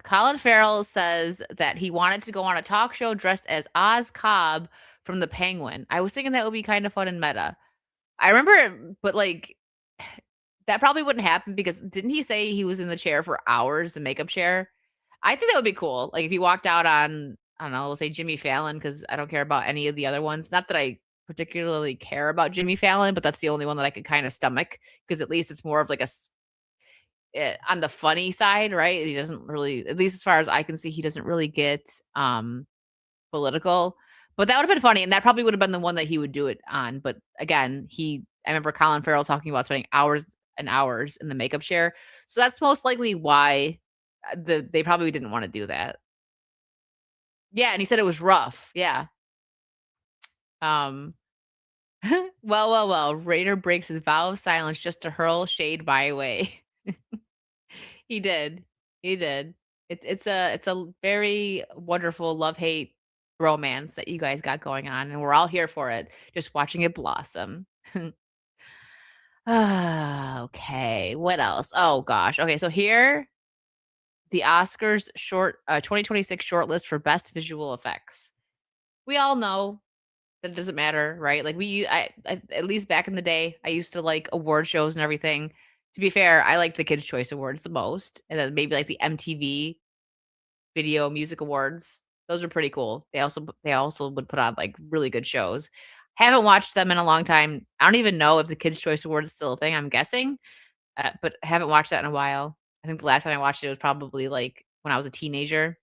Speaker 2: Colin Farrell says that he wanted to go on a talk show dressed as Oz Cobb from The Penguin. I was thinking that would be kind of fun and meta. I remember, but like that probably wouldn't happen because didn't he say he was in the chair for hours, the makeup chair? I think that would be cool. Like if he walked out on, I don't know, we'll say Jimmy Fallon because I don't care about any of the other ones. Not that I particularly care about Jimmy Fallon, but that's the only one that I could kind of stomach because at least it's more of like on the funny side, right? He doesn't really, at least as far as I can see, he doesn't really get political. But that would have been funny, and that probably would have been the one that he would do it on. But again, I remember Colin Farrell talking about spending hours and hours in the makeup chair. So that's most likely why they probably didn't want to do that. Yeah, and he said it was rough. Yeah. Um well. Raider breaks his vow of silence just to hurl shade my way. He did. He did. It's a very wonderful love-hate romance that you guys got going on, and we're all here for it, just watching it blossom. Okay, what else? Oh gosh. Okay, so here, the Oscars 2026 shortlist for best visual effects. We all know that it doesn't matter, right? Like I at least back in the day, I used to like award shows and everything. To be fair, I like the Kids' Choice Awards the most, and then maybe like the MTV Video Music Awards. Those are pretty cool. They also would put on like really good shows. Haven't watched them in a long time. I don't even know if the Kids' Choice Award is still a thing. I'm guessing, but haven't watched that in a while. I think the last time I watched it was probably like when I was a teenager.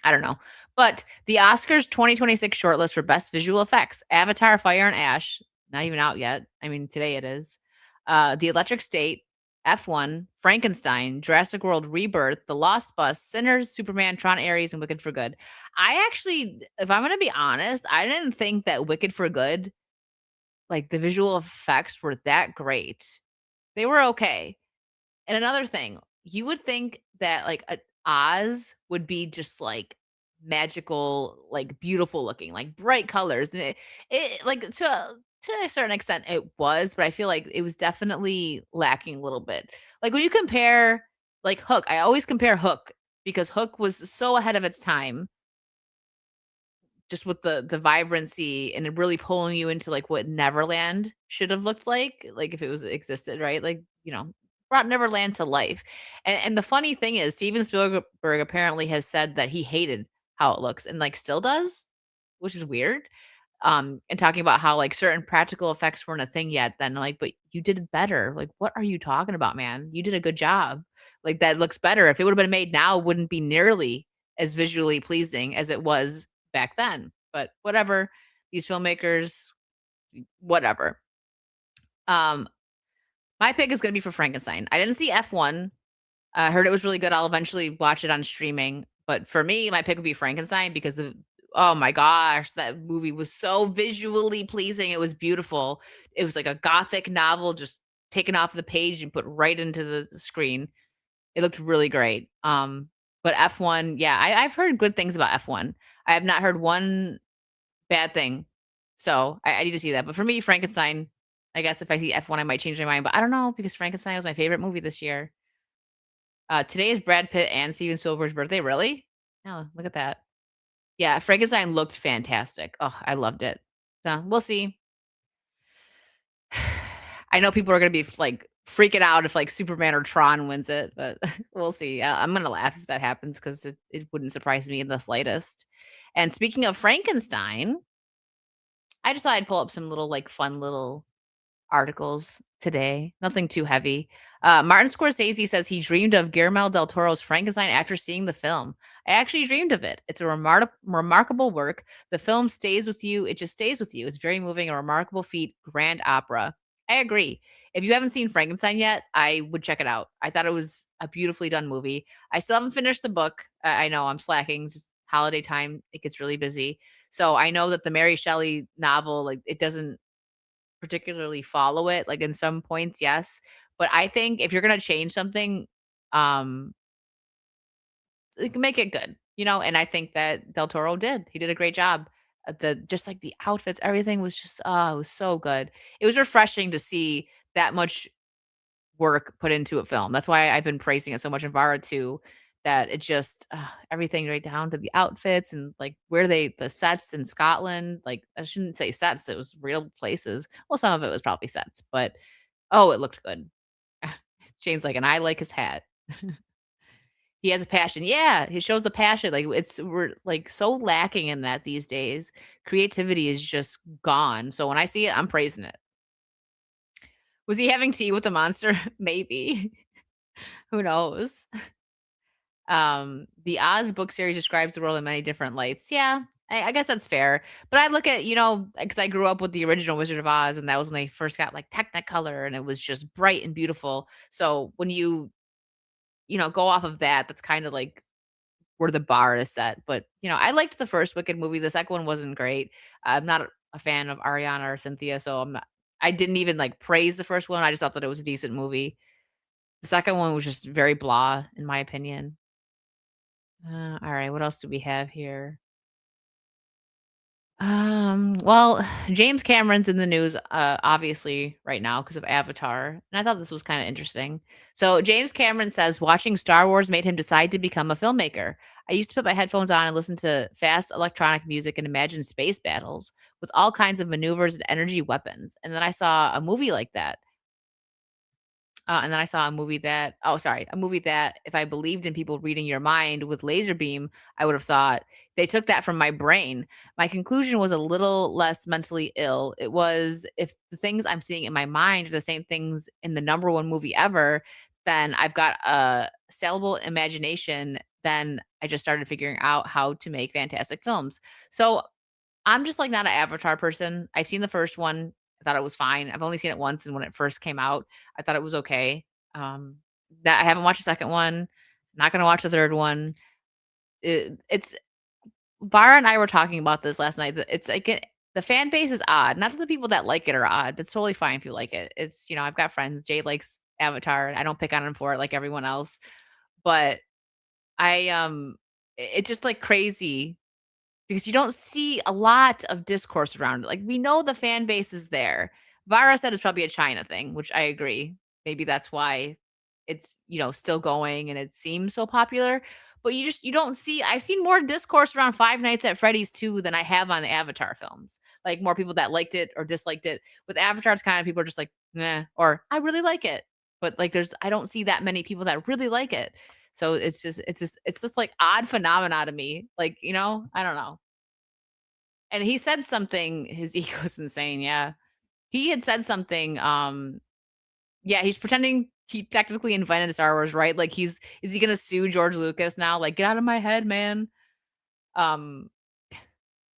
Speaker 2: I don't know. But the Oscars 2026 shortlist for best visual effects: Avatar, Fire and Ash, not even out yet. I mean, today it is. The Electric State, F1, Frankenstein, Jurassic World Rebirth, The Lost Bus, Sinners, Superman, Tron Ares, and Wicked for Good. I actually, if I'm going to be honest, I didn't think that Wicked for Good, like the visual effects were that great. They were okay. And another thing, you would think that like a Oz would be just like magical, like beautiful looking, like bright colors. And it like to a certain extent it was, but I feel like it was definitely lacking a little bit. Like when you compare like Hook, I always compare Hook because Hook was so ahead of its time just with the vibrancy and it really pulling you into, like, what Neverland should have looked like, if it was existed, right? Like, brought Neverland to life. And the funny thing is Steven Spielberg apparently has said that he hated how it looks and, like, still does, which is weird. And talking about how, like, certain practical effects weren't a thing yet, then, like, "But you did it better." Like, "What are you talking about, man? You did a good job." Like, "That looks better." If it would've been made now, it wouldn't be nearly as visually pleasing as it was back then, but whatever. These filmmakers, whatever. Um, my pick is gonna be for Frankenstein. I didn't see F1. I heard it was really good. I'll eventually watch it on streaming, but for me, my pick would be Frankenstein because of oh my gosh, that movie was so visually pleasing. It was beautiful. It was like a gothic novel just taken off the page and put right into the screen. It looked really great. But F1, yeah, I've heard good things about F1. I have not heard one bad thing. So I need to see that. But for me, Frankenstein, I guess if I see F1, I might change my mind. But I don't know because Frankenstein was my favorite movie this year. Today is Brad Pitt and Steven Spielberg's birthday. Really? Oh, look at that. Yeah, Frankenstein looked fantastic. Oh, I loved it. So we'll see. I know people are gonna be like freaking out if like Superman or Tron wins it, but we'll see. I'm gonna laugh if that happens because it wouldn't surprise me in the slightest. And speaking of Frankenstein, I just thought I'd pull up some little, like, fun little articles today, nothing too heavy. Martin Scorsese says he dreamed of Guillermo del Toro's Frankenstein after seeing the film. I actually dreamed of it. It's a remarkable work. The film stays with you. It just stays with you. It's very moving, a remarkable feat, grand opera. I agree. If you haven't seen Frankenstein yet, I would check it out. I thought it was a beautifully done movie. I still haven't finished the book. I know I'm slacking. It's just holiday time. It gets really busy. So I know that the Mary Shelley novel, like, it doesn't particularly follow it, like, in some points, yes, but I think if you're gonna change something, um, like, make it good, and I think that Del Toro did. He did a great job. The just, like, the outfits, everything was just, it was so good. It was refreshing to see that much work put into a film. That's why I've been praising it so much in Vara too, that it just everything right down to the outfits and, like, where the sets in Scotland, like, I shouldn't say sets, it was real places. Well, some of it was probably sets, but, oh, it looked good. Shane's like, "And I like his hat." He has a passion. Yeah, he shows the passion, like, we're, like, so lacking in that these days. Creativity is just gone, so when I see it, I'm praising it. Was he having tea with the monster? Maybe. Who knows? The Oz book series describes the world in many different lights. Yeah, I guess that's fair. But I look at, because I grew up with the original Wizard of Oz, and that was when they first got like Technicolor, and it was just bright and beautiful. So when you go off of that, that's kind of like where the bar is set. But I liked the first Wicked movie. The second one wasn't great. I'm not a fan of Ariana or Cynthia, so I'm not. I didn't even like praise the first one. I just thought that it was a decent movie. The second one was just very blah, in my opinion. All right, what else do we have here? Well, James Cameron's in the news, obviously right now because of Avatar, and I thought this was kind of interesting. So James Cameron says watching Star Wars made him decide to become a filmmaker. I used to put my headphones on and listen to fast electronic music and imagine space battles with all kinds of maneuvers and energy weapons. And then I saw a movie like that. And then I saw a movie that if I believed in people reading your mind with laser beam, I would have thought they took that from my brain. My conclusion was a little less mentally ill. It was if the things I'm seeing in my mind are the same things in the number one movie ever, then I've got a saleable imagination. Then I just started figuring out how to make fantastic films. So I'm just, like, not an Avatar person. I've seen the first one. I thought it was fine. I've only seen it once, and when it first came out, I thought it was okay. Um, that I haven't watched the second one. Not gonna watch the third one. It's Vara and I were talking about this last night, that it's like the fan base is odd. Not that the people that like it are odd. That's totally fine if you like it. I've got friends. Jay likes Avatar. I don't pick on him for it like everyone else, but it's just, like, crazy because you don't see a lot of discourse around it. Like, we know the fan base is there. Vara said it's probably a China thing, which I agree. Maybe that's why it's still going and it seems so popular. But you don't see I've seen more discourse around Five Nights at Freddy's 2 than I have on the Avatar films. Like more people that liked it or disliked it. With Avatar, it's kind of people are just like, nah, or I really like it. But like I don't see that many people that really like it. So it's just like odd phenomena to me. Like, I don't know. And he said something, his ego's insane, yeah. He had said something, yeah, he's pretending he technically invented Star Wars, right? Like is he gonna sue George Lucas now? Like, "Get out of my head, man." Um,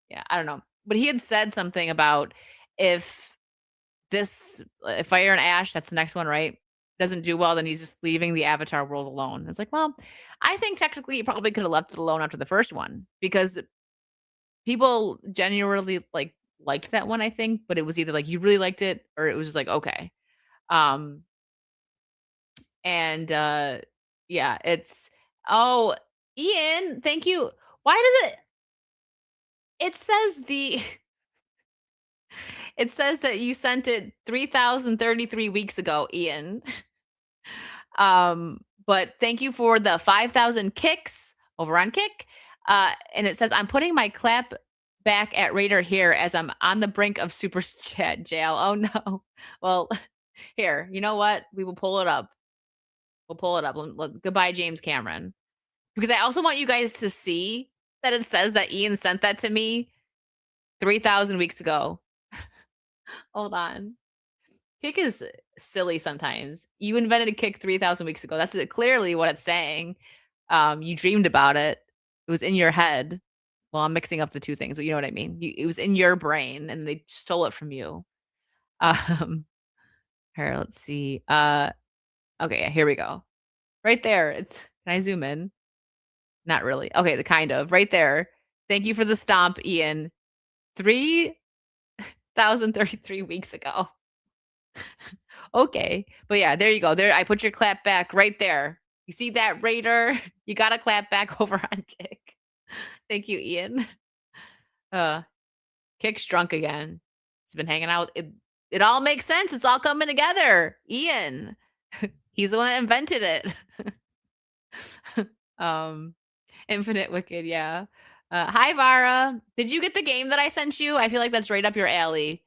Speaker 2: yeah, I don't know. But he had said something about if if Fire and Ash, that's the next one, right? Doesn't do well, then he's just leaving the Avatar world alone. It's like, well, I think technically he probably could have left it alone after the first one because people genuinely, like, liked that one, I think, but it was either, like, you really liked it or it was just like, "Okay." Um, and, yeah, oh, Ian, thank you. Why does it says it says that you sent it 3,033 weeks ago, Ian. But thank you for the 5,000 kicks over on Kick. And it says, I'm putting my clap back at Raider here as I'm on the brink of super chat jail. Oh no. Well, here, you know what? We will pull it up. We'll pull it up. Goodbye, James Cameron. Because I also want you guys to see that it says that Ian sent that to me 3,000 weeks ago. Hold on. Kick is silly sometimes. You invented a kick 3,000 weeks ago. That's clearly what it's saying. You dreamed about it. It was in your head. Well, I'm mixing up the 2 things, but you know what I mean. It was in your brain and they stole it from you. Um, here, let's see. Okay, yeah, here we go. Right there. Can I zoom in? Not really. Okay, the kind of. Right there. Thank you for the stomp, Ian. 3,033 weeks ago. Okay. But yeah, there you go. There, I put your clap back right there. You see that, Raider? You gotta clap back over on Kick. Thank you, Ian. Uh, Kick's drunk again. He's been hanging out. It all makes sense. It's all coming together. Ian. He's the one that invented it. um, Infinite Wicked, yeah. Hi, Vara. Did you get the game that I sent you? I feel like that's right up your alley.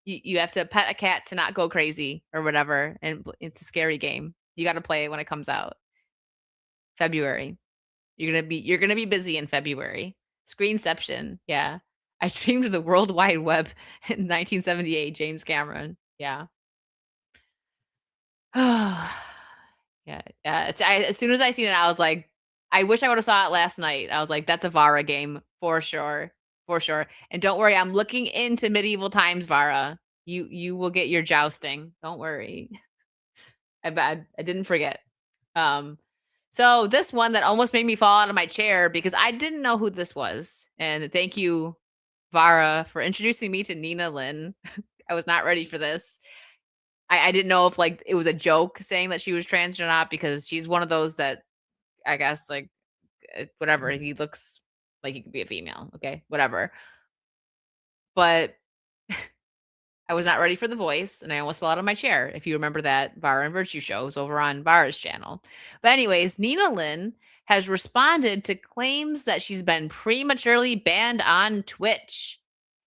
Speaker 2: You have to pet a cat to not go crazy or whatever, and it's a scary game. You gotta play it when it comes out. February. You're gonna be busy in February. Screenception, yeah. I dreamed of the World Wide Web in 1978, James Cameron. Yeah. Yeah, yeah, as soon as I seen it, I was like, I wish I would've saw it last night. I was like, "That's a Vara game for sure, for sure." And don't worry, I'm looking into medieval times, Vara. You will get your jousting. Don't worry. I didn't forget. Um, so this one that almost made me fall out of my chair because I didn't know who this was. And thank you, Vara, for introducing me to Nina Lynn. I was not ready for this. I didn't know if like it was a joke saying that she was trans or not because she's one of those that I guess like whatever. He looks like he could be a female. Okay, whatever. But I was not ready for the voice, and I almost fell out of my chair. If you remember that Bar and Virtue shows over on Vara's channel. But anyways, Nina Lynn has responded to claims that she's been prematurely banned on Twitch.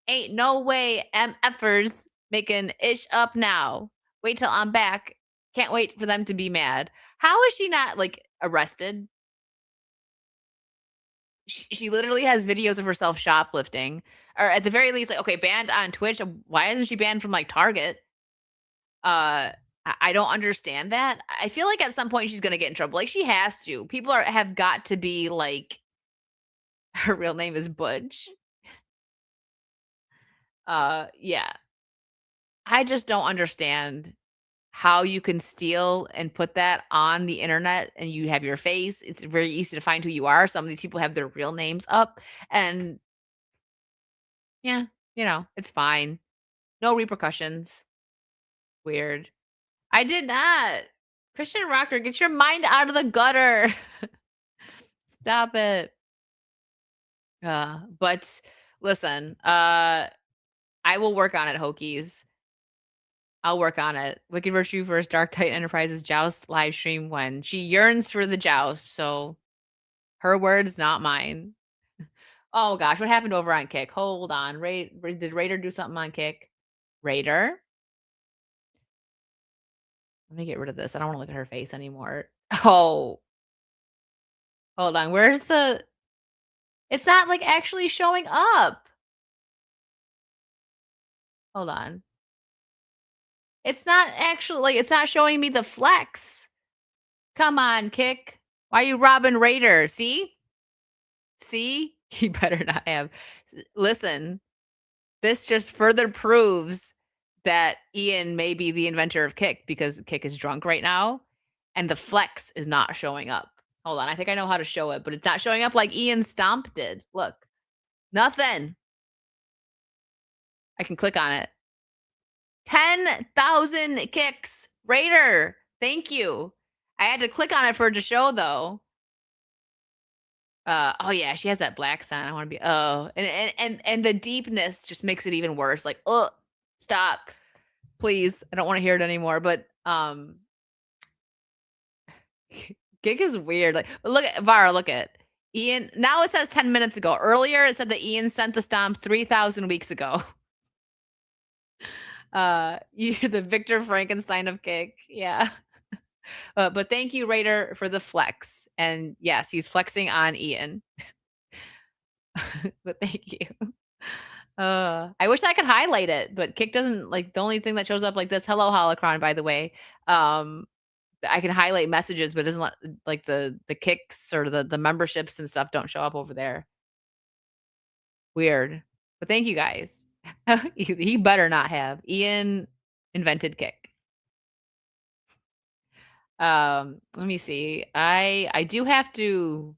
Speaker 2: Ain't no way MFers making ish up now. Wait till I'm back. Can't wait for them to be mad. How is she not like arrested? She literally has videos of herself shoplifting, or at the very least, like, okay, banned on Twitch. Why isn't she banned from like Target? I don't understand that. I feel like at some point she's gonna get in trouble. Like she has to. People have got to be like, her real name is Butch. Yeah. I just don't understand how you can steal and put that on the internet and you have your face. It's very easy to find who you are. Some of these people have their real names up, and yeah, it's fine. No repercussions. Weird. I did not. Christian Rocker, get your mind out of the gutter. Stop it. But listen, I will work on it, Hokies. I'll work on it. Wicked Virtue versus Dark Titan Enterprises joust live stream when she yearns for the joust. So her words, not mine. Oh gosh, what happened over on Kick? Hold on. Did Raider do something on Kick? Raider? Let me get rid of this. I don't want to look at her face anymore. Oh, hold on. Where's the It's not like actually showing up. Hold on. It's not actually like it's not showing me the flex. Come on, Kick. Why are you robbing Raider? See? See? You better not have. Listen, this just further proves that Ian may be the inventor of Kick because Kick is drunk right now and the flex is not showing up. Hold on. I think I know how to show it, but it's not showing up like Ian Stomp did. Look. Nothing. I can click on it. 10,000 kicks. Raider. Thank you. I had to click on it for it to show though. Oh yeah, she has that black sign. I want to be and the deepness just makes it even worse. Like, oh, stop. Please. I don't want to hear it anymore. But Gig is weird. Like, look at Vara, look at Ian. Now it says 10 minutes ago. Earlier it said that Ian sent the stomp 3,000 weeks ago. You're the Victor Frankenstein of Kick. Yeah. But thank you, Raider, for the flex. And yes, he's flexing on Ian. But thank you. I wish I could highlight it, but Kick doesn't like the only thing that shows up like this. Hello, Holocron, by the way. Um, I can highlight messages, but it doesn't like the kicks or the memberships and stuff don't show up over there. Weird. But thank you guys. He better not have. Ian invented Kick. Let me see. I do have to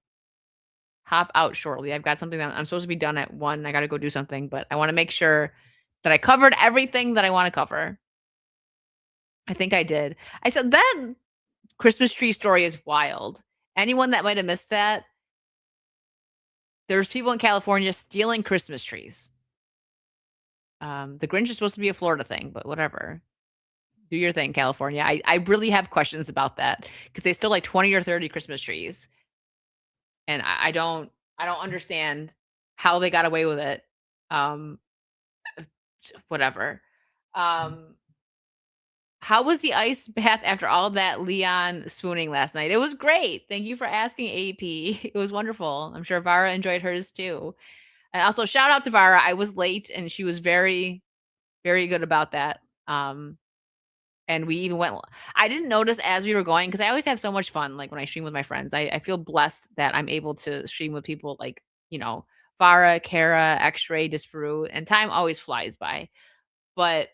Speaker 2: hop out shortly. I've got something that I'm supposed to be done at 1. I gotta go do something, but I wanna make sure that I covered everything that I wanna cover. I think I did. I said that Christmas tree story is wild. Anyone that might have missed that, there's people in California stealing Christmas trees. The Grinch is supposed to be a Florida thing, but whatever. Do your thing, California. I really have questions about that because they stole like 20 or 30 Christmas trees, and I don't understand how they got away with it. Um, whatever. Um, how was the ice bath after all that Leon swooning last night? It was great. Thank you for asking, AP. It was wonderful. I'm sure Vara enjoyed hers too. And also shout out to Vara. I was late and she was very, very good about that. And we even went I didn't notice as we were going because I always have so much fun, like, when I stream with my friends. I feel blessed that I'm able to stream with people like, Vara, Kara, X-Ray, Disparu, and time always flies by. But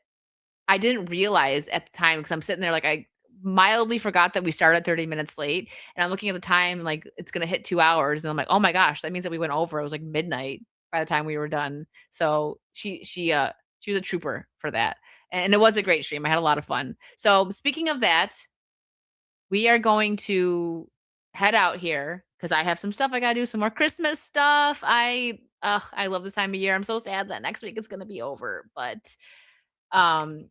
Speaker 2: I didn't realize at the time because 'cause I'm sitting there like I mildly forgot that we started 30 minutes late, and I'm looking at the time, like, it's gonna hit 2 hours, and I'm like, "Oh my gosh, that means that we went over." It was, like, midnight by the time we were done. So she was a trooper for that, and it was a great stream. I had a lot of fun. So, speaking of that, we are going to head out here because I have some stuff I gotta do, some more Christmas stuff. I love this time of year. I'm so sad that next week it's gonna be over, but, um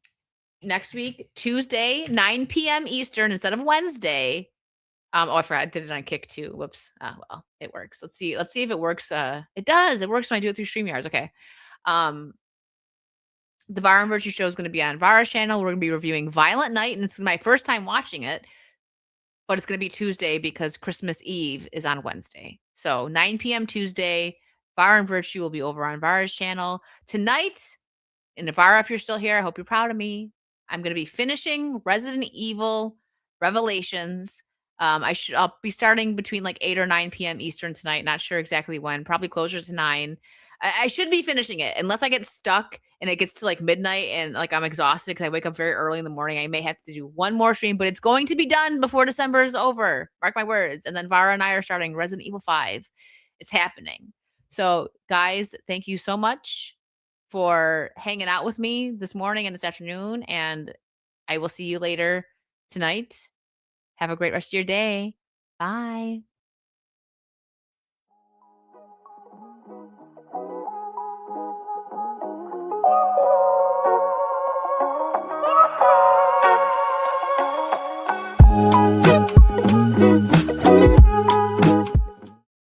Speaker 2: next week, Tuesday, 9 p.m. Eastern instead of Wednesday. Oh, I forgot I did it on Kick too. Whoops. Well, it works. Let's see. Let's see if it works. It does. It works when I do it through StreamYards. Okay. Um, the Vara and Virtue show is going to be on Vara's channel. We're going to be reviewing Violent Night, and it's my first time watching it, but it's going to be Tuesday because Christmas Eve is on Wednesday. So 9 p.m. Tuesday, Vara and Virtue will be over on Vara's channel tonight. And Navara, if you're still here, I hope you're proud of me. I'm going to be finishing Resident Evil Revelations. I'll be starting between like 8 or 9 p.m. Eastern tonight. Not sure exactly when. Probably closer to 9. I should be finishing it unless I get stuck and it gets to like midnight and like I'm exhausted because I wake up very early in the morning. I may have to do one more stream, but it's going to be done before December is over. Mark my words. And then Vara and I are starting Resident Evil 5. It's happening. So, guys, thank you so much for hanging out with me this morning and this afternoon. And I will see you later tonight. Have a great rest of your day. Bye.